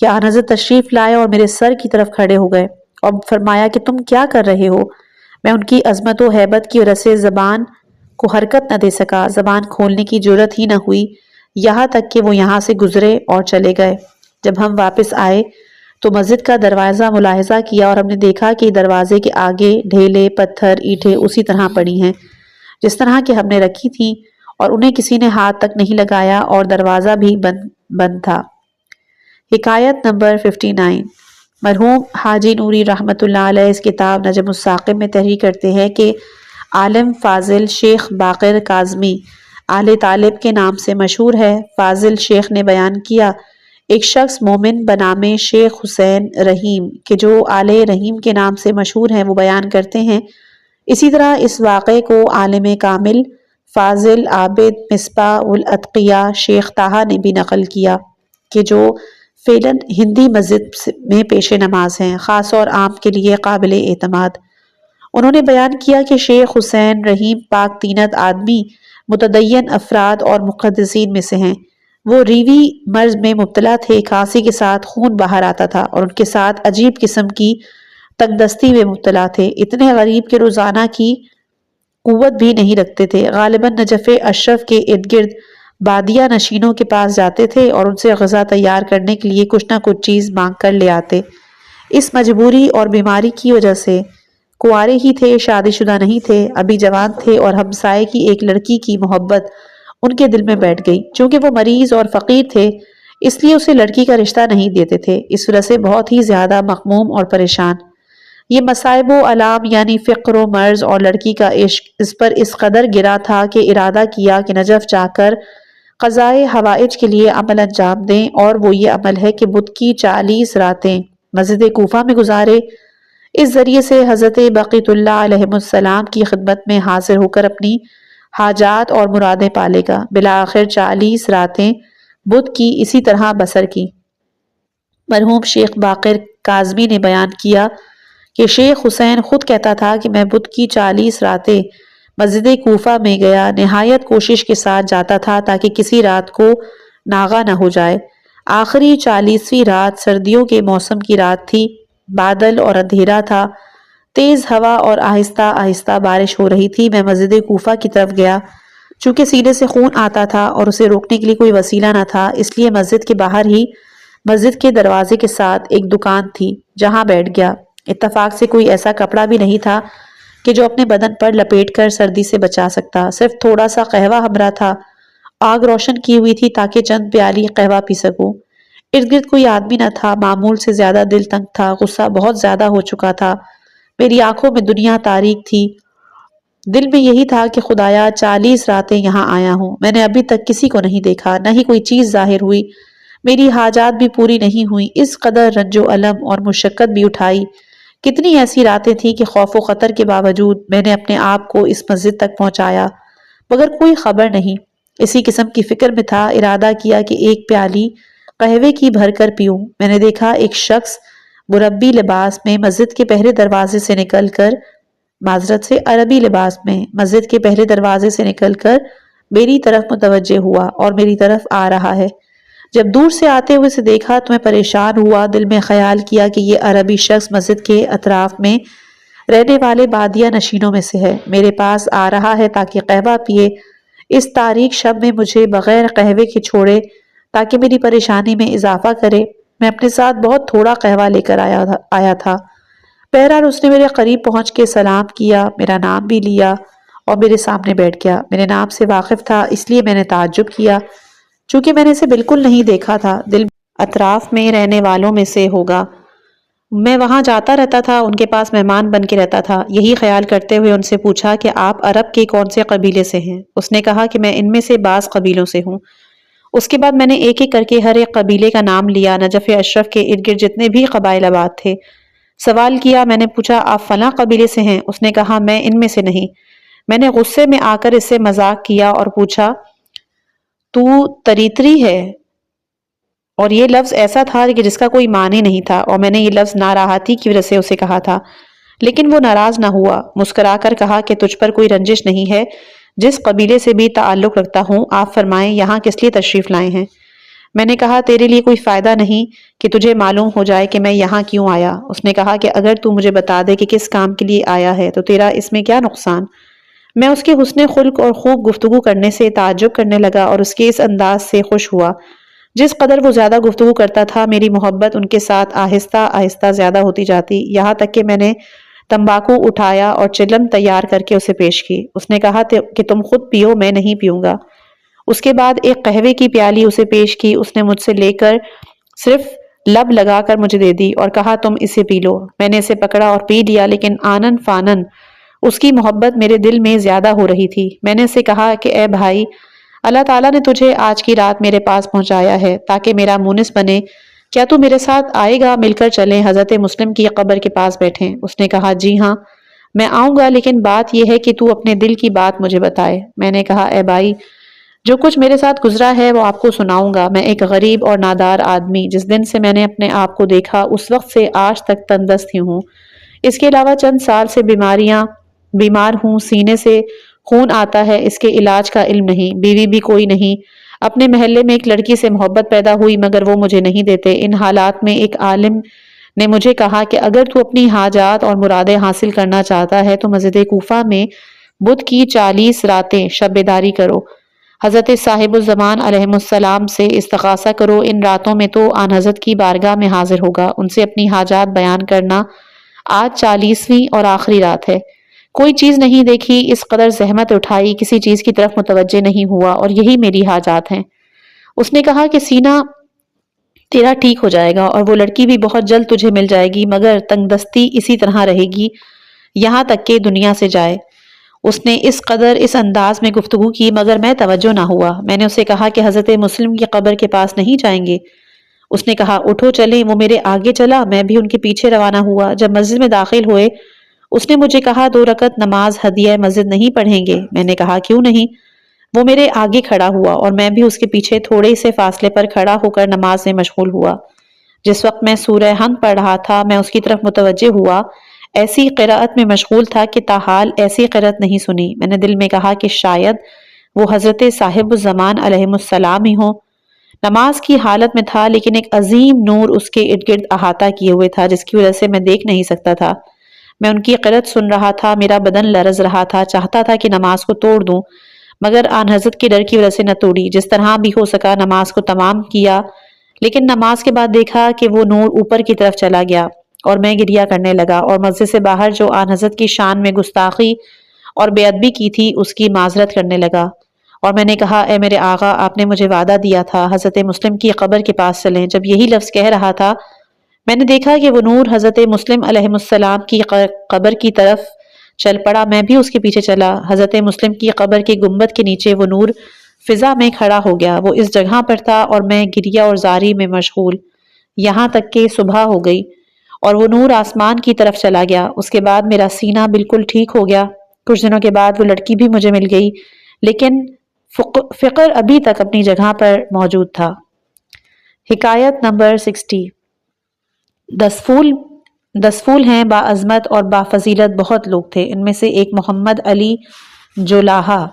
کہ آن حضرت تشریف لائے اور میرے سر کی طرف کھڑے ہو گئے اور فرمایا کہ تم کیا کر رہے ہو؟ میں ان کی عظمت و ہیبت کی وجہ سے زبان کو حرکت نہ دے سکا، زبان کھولنے کی جرت ہی نہ ہوئی، یہاں تک کہ وہ یہاں سے گزرے اور چلے گئے۔ جب ہم واپس آئے تو مسجد کا دروازہ ملاحظہ کیا اور ہم نے دیکھا کہ دروازے کے آگے ڈھیلے، پتھر، اینٹیں اسی طرح پڑی ہیں جس طرح کہ ہم نے رکھی تھیں اور انہیں کسی نے ہاتھ تک نہیں لگایا اور دروازہ بھی بند تھا۔ حکایت نمبر 59۔ مرحوم حاجی نوری رحمۃ اللہ علیہ اس کتاب نجم الثاقب میں تحریر کرتے ہیں کہ عالم فاضل شیخ باقر کاظمی آل طالب کے نام سے مشہور ہے۔ فاضل شیخ نے بیان کیا ایک شخص مومن بنام شیخ حسین رحیم کہ جو آل رحیم کے نام سے مشہور ہیں وہ بیان کرتے ہیں۔ اسی طرح اس واقعے کو عالم کامل فاضل عابد مصباح الاتقیاء شیخ طٰہٰ نے بھی نقل کیا کہ جو فعلاً ہندی مسجد میں پیش نماز ہیں، خاص اور عام کے لیے قابل اعتماد۔ انہوں نے بیان کیا کہ شیخ حسین رحیم پاک طینت آدمی، متدین افراد اور مقدسین میں سے ہیں۔ وہ ریوی مرض میں مبتلا تھے، کھانسی کے ساتھ خون باہر آتا تھا اور ان کے ساتھ عجیب قسم کی تنگ دستی میں مبتلا تھے، اتنے غریب کہ روزانہ کی قوت بھی نہیں رکھتے تھے۔ غالباً نجف اشرف کے ارد گرد بادیہ نشینوں کے پاس جاتے تھے اور ان سے غذا تیار کرنے کے لیے کچھ نہ کچھ چیز مانگ کر لے آتے۔ اس مجبوری اور بیماری کی وجہ سے کنوارے ہی تھے، شادی شدہ نہیں تھے، ابھی جوان تھے اور ہمسائے کی ایک لڑکی کی محبت ان کے دل میں بیٹھ گئی۔ چونکہ وہ مریض اور فقیر تھے اس لیے اسے لڑکی کا رشتہ نہیں دیتے تھے، اس وجہ سے بہت ہی زیادہ مغموم اور پریشان۔ یہ مصائب و آلام یعنی فقر و مرض اور لڑکی کا عشق اس پر اس قدر گرا تھا کہ ارادہ کیا کہ نجف جا کر قضائے حوائج کے لیے عمل انجام دیں، اور وہ یہ عمل ہے کہ بدھ کی 40 راتیں مسجد کوفہ میں گزارے۔ اس ذریعے سے حضرت بقیت اللہ علیہ السلام کی خدمت میں حاضر ہو کر اپنی حاجات اور مرادیں پالے گا۔ بالآخر 40 راتیں بدھ کی اسی طرح بسر کی۔ مرحوم شیخ باقر کاظمی نے بیان کیا کہ شیخ حسین خود کہتا تھا کہ میں بدھ کی 40 راتیں مسجد کوفہ میں گیا، نہایت کوشش کے ساتھ جاتا تھا تاکہ کسی رات کو ناغہ نہ ہو جائے۔ آخری 40ویں رات سردیوں کے موسم کی رات تھی، بادل اور اندھیرا تھا، تیز ہوا اور آہستہ آہستہ بارش ہو رہی تھی۔ میں مسجد کوفہ کی طرف گیا، چونکہ سینے سے خون آتا تھا اور اسے روکنے کے لیے کوئی وسیلہ نہ تھا، اس لیے مسجد کے باہر ہی مسجد کے دروازے کے ساتھ ایک دکان تھی جہاں بیٹھ گیا۔ اتفاق سے کوئی ایسا کپڑا بھی نہیں تھا کہ جو اپنے بدن پر لپیٹ کر سردی سے بچا سکتا، صرف تھوڑا سا قہوہ ہمراہ تھا۔ آگ روشن کی ہوئی تھی تاکہ چند پیالی قہوہ پی سکوں۔ ارد گرد کوئی آدمی نہ تھا، معمول سے زیادہ دل تنگ تھا، غصہ بہت زیادہ ہو چکا تھا، میری آنکھوں میں دنیا تاریک تھی، دل میں یہی تھا کہ خدایا 40 راتیں یہاں آیا ہوں، میں نے ابھی تک کسی کو نہیں دیکھا، نہ ہی کوئی چیز ظاہر ہوئی، میری حاجات بھی پوری نہیں ہوئی، اس قدر رنج و الم اور مشقت بھی اٹھائی۔ کتنی ایسی راتیں تھیں کہ خوف و خطر کے باوجود میں نے اپنے آپ کو اس مسجد تک پہنچایا مگر کوئی خبر نہیں۔ اسی قسم کی فکر میں تھا، ارادہ کیا کہ ایک پیالی قہوے کی بھر کر پیوں۔ میں نے دیکھا ایک شخص مربی لباس میں مسجد کے پہلے دروازے سے نکل کر عربی لباس میں مسجد کے پہلے دروازے سے نکل کر میری طرف متوجہ ہوا اور میری طرف آ رہا ہے۔ جب دور سے آتے ہوئے سے دیکھا تو میں پریشان ہوا، دل میں خیال کیا کہ یہ عربی شخص مسجد کے اطراف میں رہنے والے بادیہ نشینوں میں سے ہے، میرے پاس آ رہا ہے تاکہ قہوہ پیے، اس تاریک شب میں مجھے بغیر قہوے کے چھوڑے تاکہ میری پریشانی میں اضافہ کرے۔ میں اپنے ساتھ بہت تھوڑا قہوہ لے کر آیا تھا۔ بہرحال اس نے میرے قریب پہنچ کے سلام کیا، میرا نام بھی لیا اور میرے سامنے بیٹھ گیا۔ میرے نام سے واقف تھا اس لیے میں نے تعجب کیا، چونکہ میں نے اسے بالکل نہیں دیکھا تھا، دل اطراف میں رہنے والوں میں سے ہوگا، میں وہاں جاتا رہتا تھا، ان کے پاس مہمان بن کے رہتا تھا۔ یہی خیال کرتے ہوئے ان سے پوچھا کہ آپ عرب کے کون سے قبیلے سے ہیں؟ اس نے کہا کہ میں ان میں سے بعض قبیلوں سے ہوں۔ اس کے بعد میں نے ایک ایک کر کے ہر ایک قبیلے کا نام لیا، نجف اشرف کے ارد گرد جتنے بھی قبائل آباد تھے۔ سوال کیا، میں نے پوچھا آپ فلاں قبیلے سے ہیں؟ اس نے کہا میں ان میں سے نہیں۔ میں نے غصے میں آ کر اس سے مذاق کیا اور پوچھا تو تریتری ہے؟ اور یہ لفظ ایسا تھا کہ جس کا کوئی معنی نہیں تھا، اور میں نے یہ لفظ ناراحتی کی وجہ سے اسے کہا تھا، لیکن وہ ناراض نہ ہوا، مسکرا کر کہا کہ تجھ پر کوئی رنجش نہیں ہے، جس قبیلے سے بھی تعلق رکھتا ہوں، آپ فرمائیں یہاں کس لیے تشریف لائے ہیں؟ میں نے کہا تیرے لیے کوئی فائدہ نہیں کہ تجھے معلوم ہو جائے کہ میں یہاں کیوں آیا۔ اس نے کہا کہ اگر تو مجھے بتا دے کہ کس کام کے لیے آیا ہے تو تیرا اس میں کیا نقصان؟ میں اس کے حسن خلق اور خوب گفتگو کرنے سے تعجب کرنے لگا اور اس کے اس انداز سے خوش ہوا۔ جس قدر وہ زیادہ گفتگو کرتا تھا میری محبت ان کے ساتھ آہستہ آہستہ زیادہ ہوتی جاتی، یہاں تک کہ میں نے تمباکو اٹھایا اور چلم تیار کر کے اسے پیش کی۔ اس نے کہا کہ تم خود پیو، میں نہیں پیوں گا۔ اس کے بعد ایک قہوے کی پیالی اسے پیش کی، اس نے مجھ سے لے کر صرف لب لگا کر مجھے دے دی اور کہا تم اسے پی لو۔ میں نے اسے پکڑا اور پی لیا، لیکن آنن فانن اس کی محبت میرے دل میں زیادہ ہو رہی تھی۔ میں نے اسے کہا کہ اے بھائی، اللہ تعالیٰ نے تجھے آج کی رات میرے پاس پہنچایا ہے تاکہ میرا مونس بنے، کیا تو میرے ساتھ آئے گا؟ مل کر چلیں، حضرت مسلم کی قبر کے پاس بیٹھیں۔ اس نے کہا جی ہاں میں آؤں گا، لیکن بات یہ ہے کہ تو اپنے دل کی بات مجھے بتائے۔ میں نے کہا اے بھائی، جو کچھ میرے ساتھ گزرا ہے وہ آپ کو سناؤں گا۔ میں ایک غریب اور نادار آدمی، جس دن سے میں نے اپنے آپ کو دیکھا اس وقت سے آج تک تندرست ہی ہوں، اس کے علاوہ چند سال سے بیمار ہوں، سینے سے خون آتا ہے، اس کے علاج کا علم نہیں، بیوی بھی کوئی نہیں، اپنے محلے میں ایک لڑکی سے محبت پیدا ہوئی مگر وہ مجھے نہیں دیتے۔ ان حالات میں ایک عالم نے مجھے کہا کہ اگر تو اپنی حاجات اور مرادیں حاصل کرنا چاہتا ہے تو مسجد کوفہ میں بدھ کی 40 راتیں شب بیداری کرو، حضرت صاحب الزمان علیہ السلام سے استغاثہ کرو، ان راتوں میں تو آن حضرت کی بارگاہ میں حاضر ہوگا، ان سے اپنی حاجات بیان کرنا۔ آج 40ویں اور آخری رات ہے، کوئی چیز نہیں دیکھی، اس قدر زحمت اٹھائی، کسی چیز کی طرف متوجہ نہیں ہوا، اور یہی میری حاجات ہیں۔ اس نے کہا کہ سینہ تیرا ٹھیک ہو جائے گا اور وہ لڑکی بھی بہت جلد تجھے مل جائے گی، مگر تنگ دستی اسی طرح رہے گی یہاں تک کہ دنیا سے جائے۔ اس نے اس قدر اس انداز میں گفتگو کی مگر میں توجہ نہ ہوا۔ میں نے اسے کہا کہ حضرت مسلم کی قبر کے پاس نہیں جائیں گے؟ اس نے کہا اٹھو چلیں، وہ میرے آگے چلا، میں بھی ان کے پیچھے روانہ ہوا۔ جب مسجد میں داخل ہوئے اس نے مجھے کہا 2 رکعت نماز ہدیہ مسجد نہیں پڑھیں گے؟ میں نے کہا کیوں نہیں؟ وہ میرے آگے کھڑا ہوا اور میں بھی اس کے پیچھے تھوڑے سے فاصلے پر کھڑا ہو کر نماز میں مشغول ہوا۔ جس وقت میں سورہ حمد پڑھ رہا تھا میں اس کی طرف متوجہ ہوا، ایسی قراءت میں مشغول تھا کہ تاحال ایسی قراءت نہیں سنی۔ میں نے دل میں کہا کہ شاید وہ حضرت صاحب الزمان علیہ السلام ہی ہوں۔ نماز کی حالت میں تھا لیکن ایک عظیم نور اس کے ارد گرد احاطہ کیے ہوئے تھا جس کی وجہ سے میں دیکھ نہیں سکتا تھا۔ میں ان کی قرأت سن رہا تھا، میرا بدن لرز رہا تھا، چاہتا تھا کہ نماز کو توڑ دوں مگر آن حضرت کے ڈر کی وجہ سے نہ توڑی۔ جس طرح بھی ہو سکا نماز کو تمام کیا، لیکن نماز کے بعد دیکھا کہ وہ نور اوپر کی طرف چلا گیا اور میں گریہ کرنے لگا اور مسجد سے باہر جو آن حضرت کی شان میں گستاخی اور بے ادبی کی تھی اس کی معذرت کرنے لگا۔ اور میں نے کہا اے میرے آقا، آپ نے مجھے وعدہ دیا تھا حضرت مسلم کی قبر کے پاس چلیں۔ جب یہی لفظ کہہ رہا تھا میں نے دیکھا کہ وہ نور حضرت مسلم علیہ السلام کی قبر کی طرف چل پڑا، میں بھی اس کے پیچھے چلا۔ حضرت مسلم کی قبر کے گنبد کے نیچے وہ نور فضا میں کھڑا ہو گیا، وہ اس جگہ پر تھا اور میں گریہ اور زاری میں مشغول، یہاں تک کہ صبح ہو گئی اور وہ نور آسمان کی طرف چلا گیا۔ اس کے بعد میرا سینہ بالکل ٹھیک ہو گیا۔ کچھ دنوں کے بعد وہ لڑکی بھی مجھے مل گئی، لیکن فقر ابھی تک اپنی جگہ پر موجود تھا۔ حکایت نمبر 60۔ 10 پھول ہیں باعظمت اور بافضیلت بہت لوگ تھے، ان میں سے ایک محمد علی جولاہا۔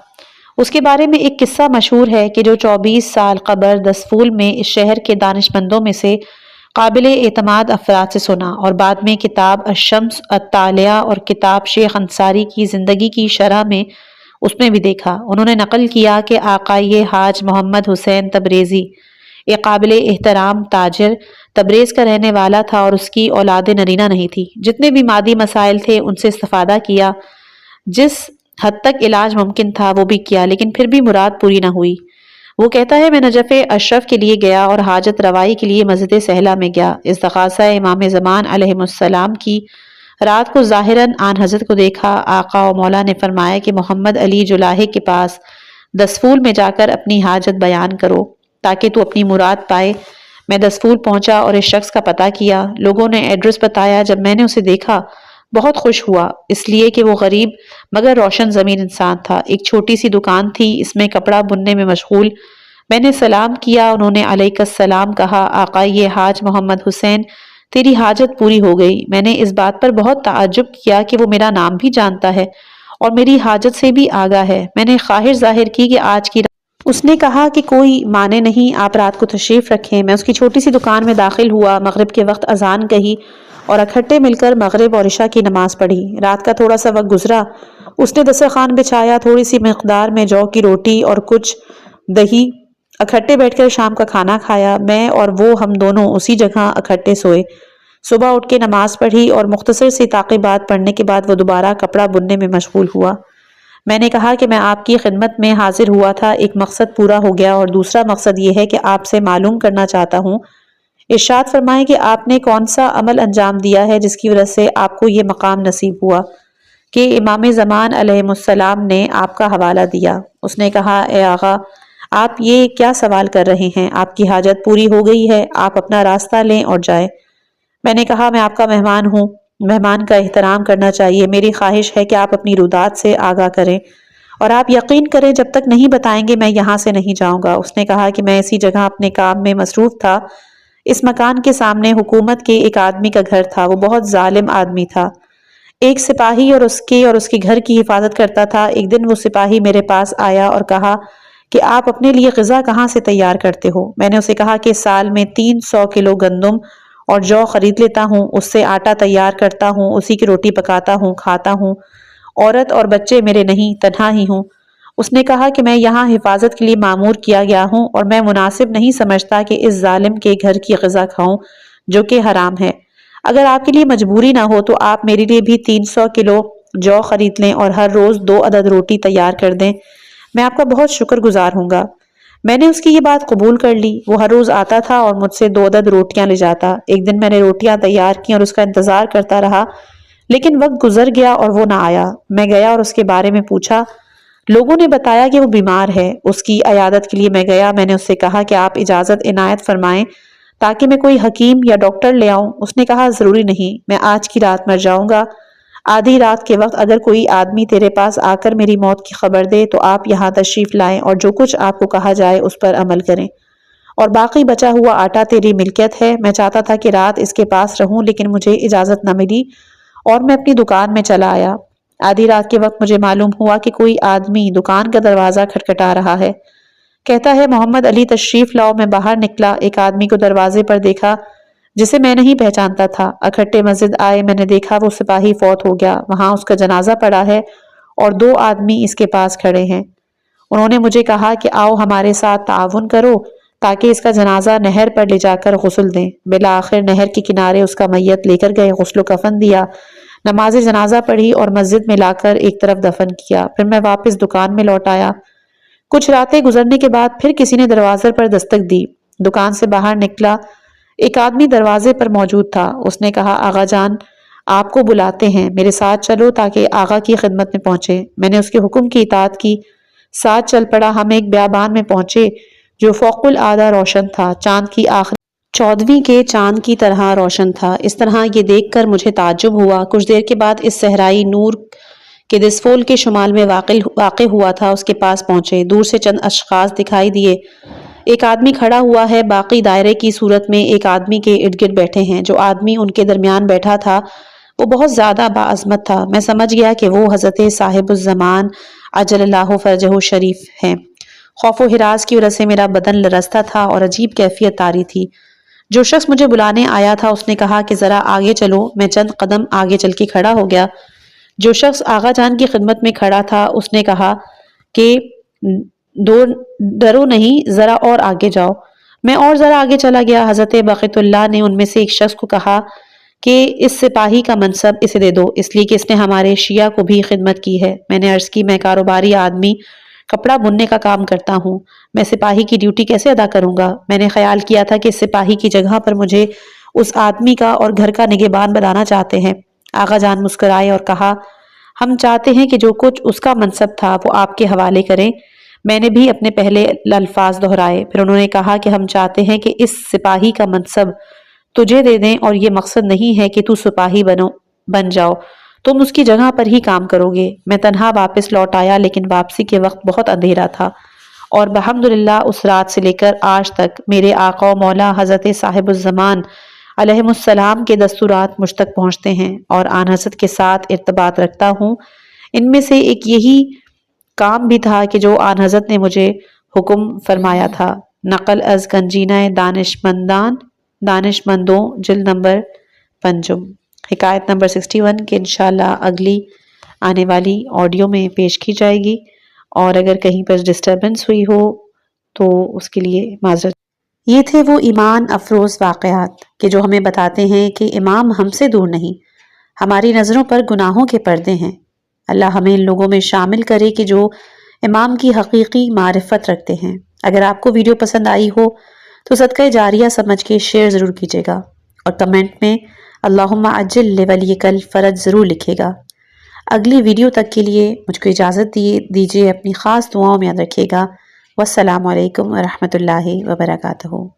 اس کے بارے میں ایک قصہ مشہور ہے کہ جو 24 سال قبل 10 پھول میں اس شہر کے دانش مندوں میں سے قابل اعتماد افراد سے سنا اور بعد میں کتاب الشمس الطالعہ اور کتاب شیخ انصاری کی زندگی کی شرح میں اس میں بھی دیکھا۔ انہوں نے نقل کیا کہ آقائی حاج محمد حسین تبریزی ایک قابل احترام تاجر تبریز کا رہنے والا تھا اور اس کی اولاد نرینہ نہیں تھی۔ جتنے بھی مادی مسائل تھے ان سے استفادہ کیا، جس حد تک علاج ممکن تھا وہ بھی کیا، لیکن پھر بھی مراد پوری نہ ہوئی۔ وہ کہتا ہے میں نجف اشرف کے لیے گیا اور حاجت روائی کے لیے مسجد سہلہ میں گیا۔ استغاثہ امام زمان علیہ السلام کی رات کو ظاہراً آن حضرت کو دیکھا۔ آقا و مولا نے فرمایا کہ محمد علی جولاہے کے پاس 10 پھول میں جا کر اپنی حاجت بیان کرو تاکہ تو اپنی مراد پائے۔ میں 10 پھول پہنچا اور اس شخص کا پتہ کیا، لوگوں نے ایڈریس بتایا۔ جب میں نے اسے دیکھا بہت خوش ہوا، اس لیے کہ وہ غریب مگر روشن ضمیر انسان تھا۔ ایک چھوٹی سی دکان تھی، اس میں کپڑا بننے میں مشغول۔ میں نے سلام کیا، انہوں نے علیک السلام کہا۔ آقا یہ حاج محمد حسین تیری حاجت پوری ہو گئی۔ میں نے اس بات پر بہت تعجب کیا کہ وہ میرا نام بھی جانتا ہے اور میری حاجت سے بھی آگاہ ہے۔ میں نے خواہش ظاہر کی کہ آج کی اس نے کہا کہ کوئی معنی نہیں، آپ رات کو تشریف رکھیں۔ میں اس کی چھوٹی سی دکان میں داخل ہوا، مغرب کے وقت اذان کہی اور اکٹھے مل کر مغرب اور عشاء کی نماز پڑھی۔ رات کا تھوڑا سا وقت گزرا، اس نے دسترخوان بچھایا، تھوڑی سی مقدار میں جو کی روٹی اور کچھ دہی، اکٹھے بیٹھ کر شام کا کھانا کھایا۔ میں اور وہ ہم دونوں اسی جگہ اکٹھے سوئے۔ صبح اٹھ کے نماز پڑھی اور مختصر سی تعقیبات پڑھنے کے بعد وہ دوبارہ کپڑا بننے میں مشغول ہوا۔ میں نے کہا کہ میں آپ کی خدمت میں حاضر ہوا تھا، ایک مقصد پورا ہو گیا اور دوسرا مقصد یہ ہے کہ آپ سے معلوم کرنا چاہتا ہوں، ارشاد فرمائیں کہ آپ نے کون سا عمل انجام دیا ہے جس کی وجہ سے آپ کو یہ مقام نصیب ہوا کہ امام زمان علیہ السلام نے آپ کا حوالہ دیا۔ اس نے کہا اے آقا، آپ یہ کیا سوال کر رہے ہیں؟ آپ کی حاجت پوری ہو گئی ہے، آپ اپنا راستہ لیں اور جائیں۔ میں نے کہا میں آپ کا مہمان ہوں، مہمان کا احترام کرنا چاہیے، میری خواہش ہے کہ آپ اپنی رودات سے آگاہ کریں اور آپ یقین کریں جب تک نہیں بتائیں گے میں یہاں سے نہیں جاؤں گا۔ اس نے کہا کہ میں اسی جگہ اپنے کام میں مصروف تھا۔ اس مکان کے سامنے حکومت کے ایک آدمی کا گھر تھا، وہ بہت ظالم آدمی تھا، ایک سپاہی اور اس کے گھر کی حفاظت کرتا تھا۔ ایک دن وہ سپاہی میرے پاس آیا اور کہا کہ آپ اپنے لیے غذا کہاں سے تیار کرتے ہو؟ میں نے اسے کہا کہ سال میں 300 کلو گندم اور جو خرید لیتا ہوں، اس سے آٹا تیار کرتا ہوں، اسی کی روٹی پکاتا ہوں، کھاتا ہوں، عورت اور بچے میرے نہیں، تنہا ہی ہوں۔ اس نے کہا کہ میں یہاں حفاظت کے لیے معمور کیا گیا ہوں اور میں مناسب نہیں سمجھتا کہ اس ظالم کے گھر کی غذا کھاؤں جو کہ حرام ہے۔ اگر آپ کے لیے مجبوری نہ ہو تو آپ میرے لیے بھی 300 کلو جو خرید لیں اور ہر روز 2 عدد روٹی تیار کر دیں، میں آپ کا بہت شکر گزار ہوں گا۔ میں نے اس کی یہ بات قبول کر لی۔ وہ ہر روز آتا تھا اور مجھ سے 2 عدد روٹیاں لے جاتا۔ ایک دن میں نے روٹیاں تیار کی اور اس کا انتظار کرتا رہا، لیکن وقت گزر گیا اور وہ نہ آیا۔ میں گیا اور اس کے بارے میں پوچھا، لوگوں نے بتایا کہ وہ بیمار ہے۔ اس کی عیادت کے لیے میں گیا، میں نے اس سے کہا کہ آپ اجازت عنایت فرمائیں تاکہ میں کوئی حکیم یا ڈاکٹر لے آؤں؟ اس نے کہا ضروری نہیں، میں آج کی رات مر جاؤں گا، آدھی رات کے وقت اگر کوئی آدمی تیرے پاس آ کر میری موت کی خبر دے تو آپ یہاں تشریف لائیں اور جو کچھ آپ کو کہا جائے اس پر عمل کریں، اور باقی بچا ہوا آٹا تیری ملکیت ہے۔ میں چاہتا تھا کہ رات اس کے پاس رہوں لیکن مجھے اجازت نہ ملی اور میں اپنی دکان میں چلا آیا۔ آدھی رات کے وقت مجھے معلوم ہوا کہ کوئی آدمی دکان کا دروازہ کھٹکھٹا رہا ہے، کہتا ہے محمد علی تشریف لاؤ۔ میں باہر نکلا، ایک آدمی کو دروازے پر دیکھا جسے میں نہیں پہچانتا تھا۔ اکٹھے مسجد آئے، میں نے دیکھا وہ سپاہی فوت ہو گیا، وہاں اس کا جنازہ پڑا ہے اور 2 آدمی اس کے پاس کھڑے ہیں۔ انہوں نے مجھے کہا کہ آؤ ہمارے ساتھ تعاون کرو تاکہ اس کا جنازہ نہر پر لے جا کر غسل دیں۔ بالآخر نہر کے کنارے اس کا میت لے کر گئے، غسل و کفن دیا، نماز جنازہ پڑھی اور مسجد میں لا کر ایک طرف دفن کیا۔ پھر میں واپس دکان میں لوٹ آیا۔ کچھ راتیں گزرنے کے بعد پھر کسی نے دروازے پر دستک دی۔ دکان سے باہر نکلا، ایک آدمی دروازے پر موجود تھا۔ اس نے کہا آغا جان آپ کو بلاتے ہیں، میرے ساتھ چلو تاکہ آغا کی خدمت میں پہنچے۔ میں نے اس کے حکم کی اطاعت کی، ساتھ چل پڑا۔ ہم ایک بیابان میں پہنچے جو فوق العادہ روشن تھا، چاند کی آخری 14ویں کے چاند کی طرح روشن تھا۔ اس طرح یہ دیکھ کر مجھے تعجب ہوا۔ کچھ دیر کے بعد اس صحرائی نور کے دسفول کے شمال میں واقع ہوا تھا، اس کے پاس پہنچے۔ دور سے چند اشخاص دکھائی دیے، ایک آدمی کھڑا ہوا ہے، باقی دائرے کی صورت میں ایک آدمی کے ارد گرد بیٹھے ہیں۔ جو آدمی ان کے درمیان بیٹھا تھا وہ بہت زیادہ باعظمت تھا۔ میں سمجھ گیا کہ وہ حضرت صاحب الزمان عجل اللہ فرجہ شریف ہیں۔ خوف و ہراس کی وجہ سے میرا بدن لرزتا تھا اور عجیب کیفیت طاری تھی۔ جو شخص مجھے بلانے آیا تھا اس نے کہا کہ ذرا آگے چلو۔ میں چند قدم آگے چل کے کھڑا ہو گیا۔ جو شخص آغا جان کی خدمت میں کھڑا تھا اس نے کہا کہ ڈرو نہیں، ذرا اور آگے جاؤ۔ میں اور ذرا آگے چلا گیا۔ حضرت بقیت اللہ نے ان میں سے ایک شخص کو کہا کہ اس سپاہی کا منصب اسے دے دو، اس لیے کہ اس نے ہمارے شیعہ کو بھی خدمت کی ہے۔ میں نے عرض کی میں کاروباری آدمی کپڑا بننے کا کام کرتا ہوں، میں سپاہی کی ڈیوٹی کیسے ادا کروں گا؟ میں نے خیال کیا تھا کہ سپاہی کی جگہ پر مجھے اس آدمی کا اور گھر کا نگہبان بنانا چاہتے ہیں۔ آغا جان مسکرائے اور کہا ہم چاہتے ہیں کہ جو کچھ اس کا منصب تھا وہ آپ کے حوالے کریں۔ میں نے بھی اپنے پہلے الفاظ دہرائے۔ پھر انہوں نے کہا کہ ہم چاہتے ہیں کہ اس سپاہی کا منصب تجھے دے دیں، اور یہ مقصد نہیں ہے کہ تو سپاہی بن جاؤ، تم اس کی جگہ پر ہی کام کرو گے۔ میں تنہا واپس لوٹ آیا، لیکن واپسی کے وقت بہت اندھیرا تھا، اور بحمدللہ اس رات سے لے کر آج تک میرے آقا و مولا حضرت صاحب الزمان علیہ السلام کے دستورات مجھ تک پہنچتے ہیں اور آن حضرت کے ساتھ ارتباط رکھتا ہوں۔ ان میں سے ایک یہی کام بھی تھا کہ جو آن حضرت نے مجھے حکم فرمایا تھا۔ نقل از گنجینہ دانشمندوں جلد نمبر 5، حکایت نمبر 61 کہ انشاءاللہ اگلی آنے والی آڈیو میں پیش کی جائے گی، اور اگر کہیں پر ڈسٹربنس ہوئی ہو تو اس کے لیے معذرت۔ یہ تھے وہ ایمان افروز واقعات کہ جو ہمیں بتاتے ہیں کہ امام ہم سے دور نہیں، ہماری نظروں پر گناہوں کے پردے ہیں۔ اللہ ہمیں ان لوگوں میں شامل کرے کہ جو امام کی حقیقی معرفت رکھتے ہیں۔ اگر آپ کو ویڈیو پسند آئی ہو تو صدقہ جاریہ سمجھ کے شیئر ضرور کیجیے گا، اور کمنٹ میں اللہم عجل لولیک الفرج ضرور لکھے گا۔ اگلی ویڈیو تک کے لیے مجھ کو اجازت دیجیے، اپنی خاص دعاؤں میں یاد رکھیے گا۔ والسلام علیکم ورحمۃ اللہ وبرکاتہ۔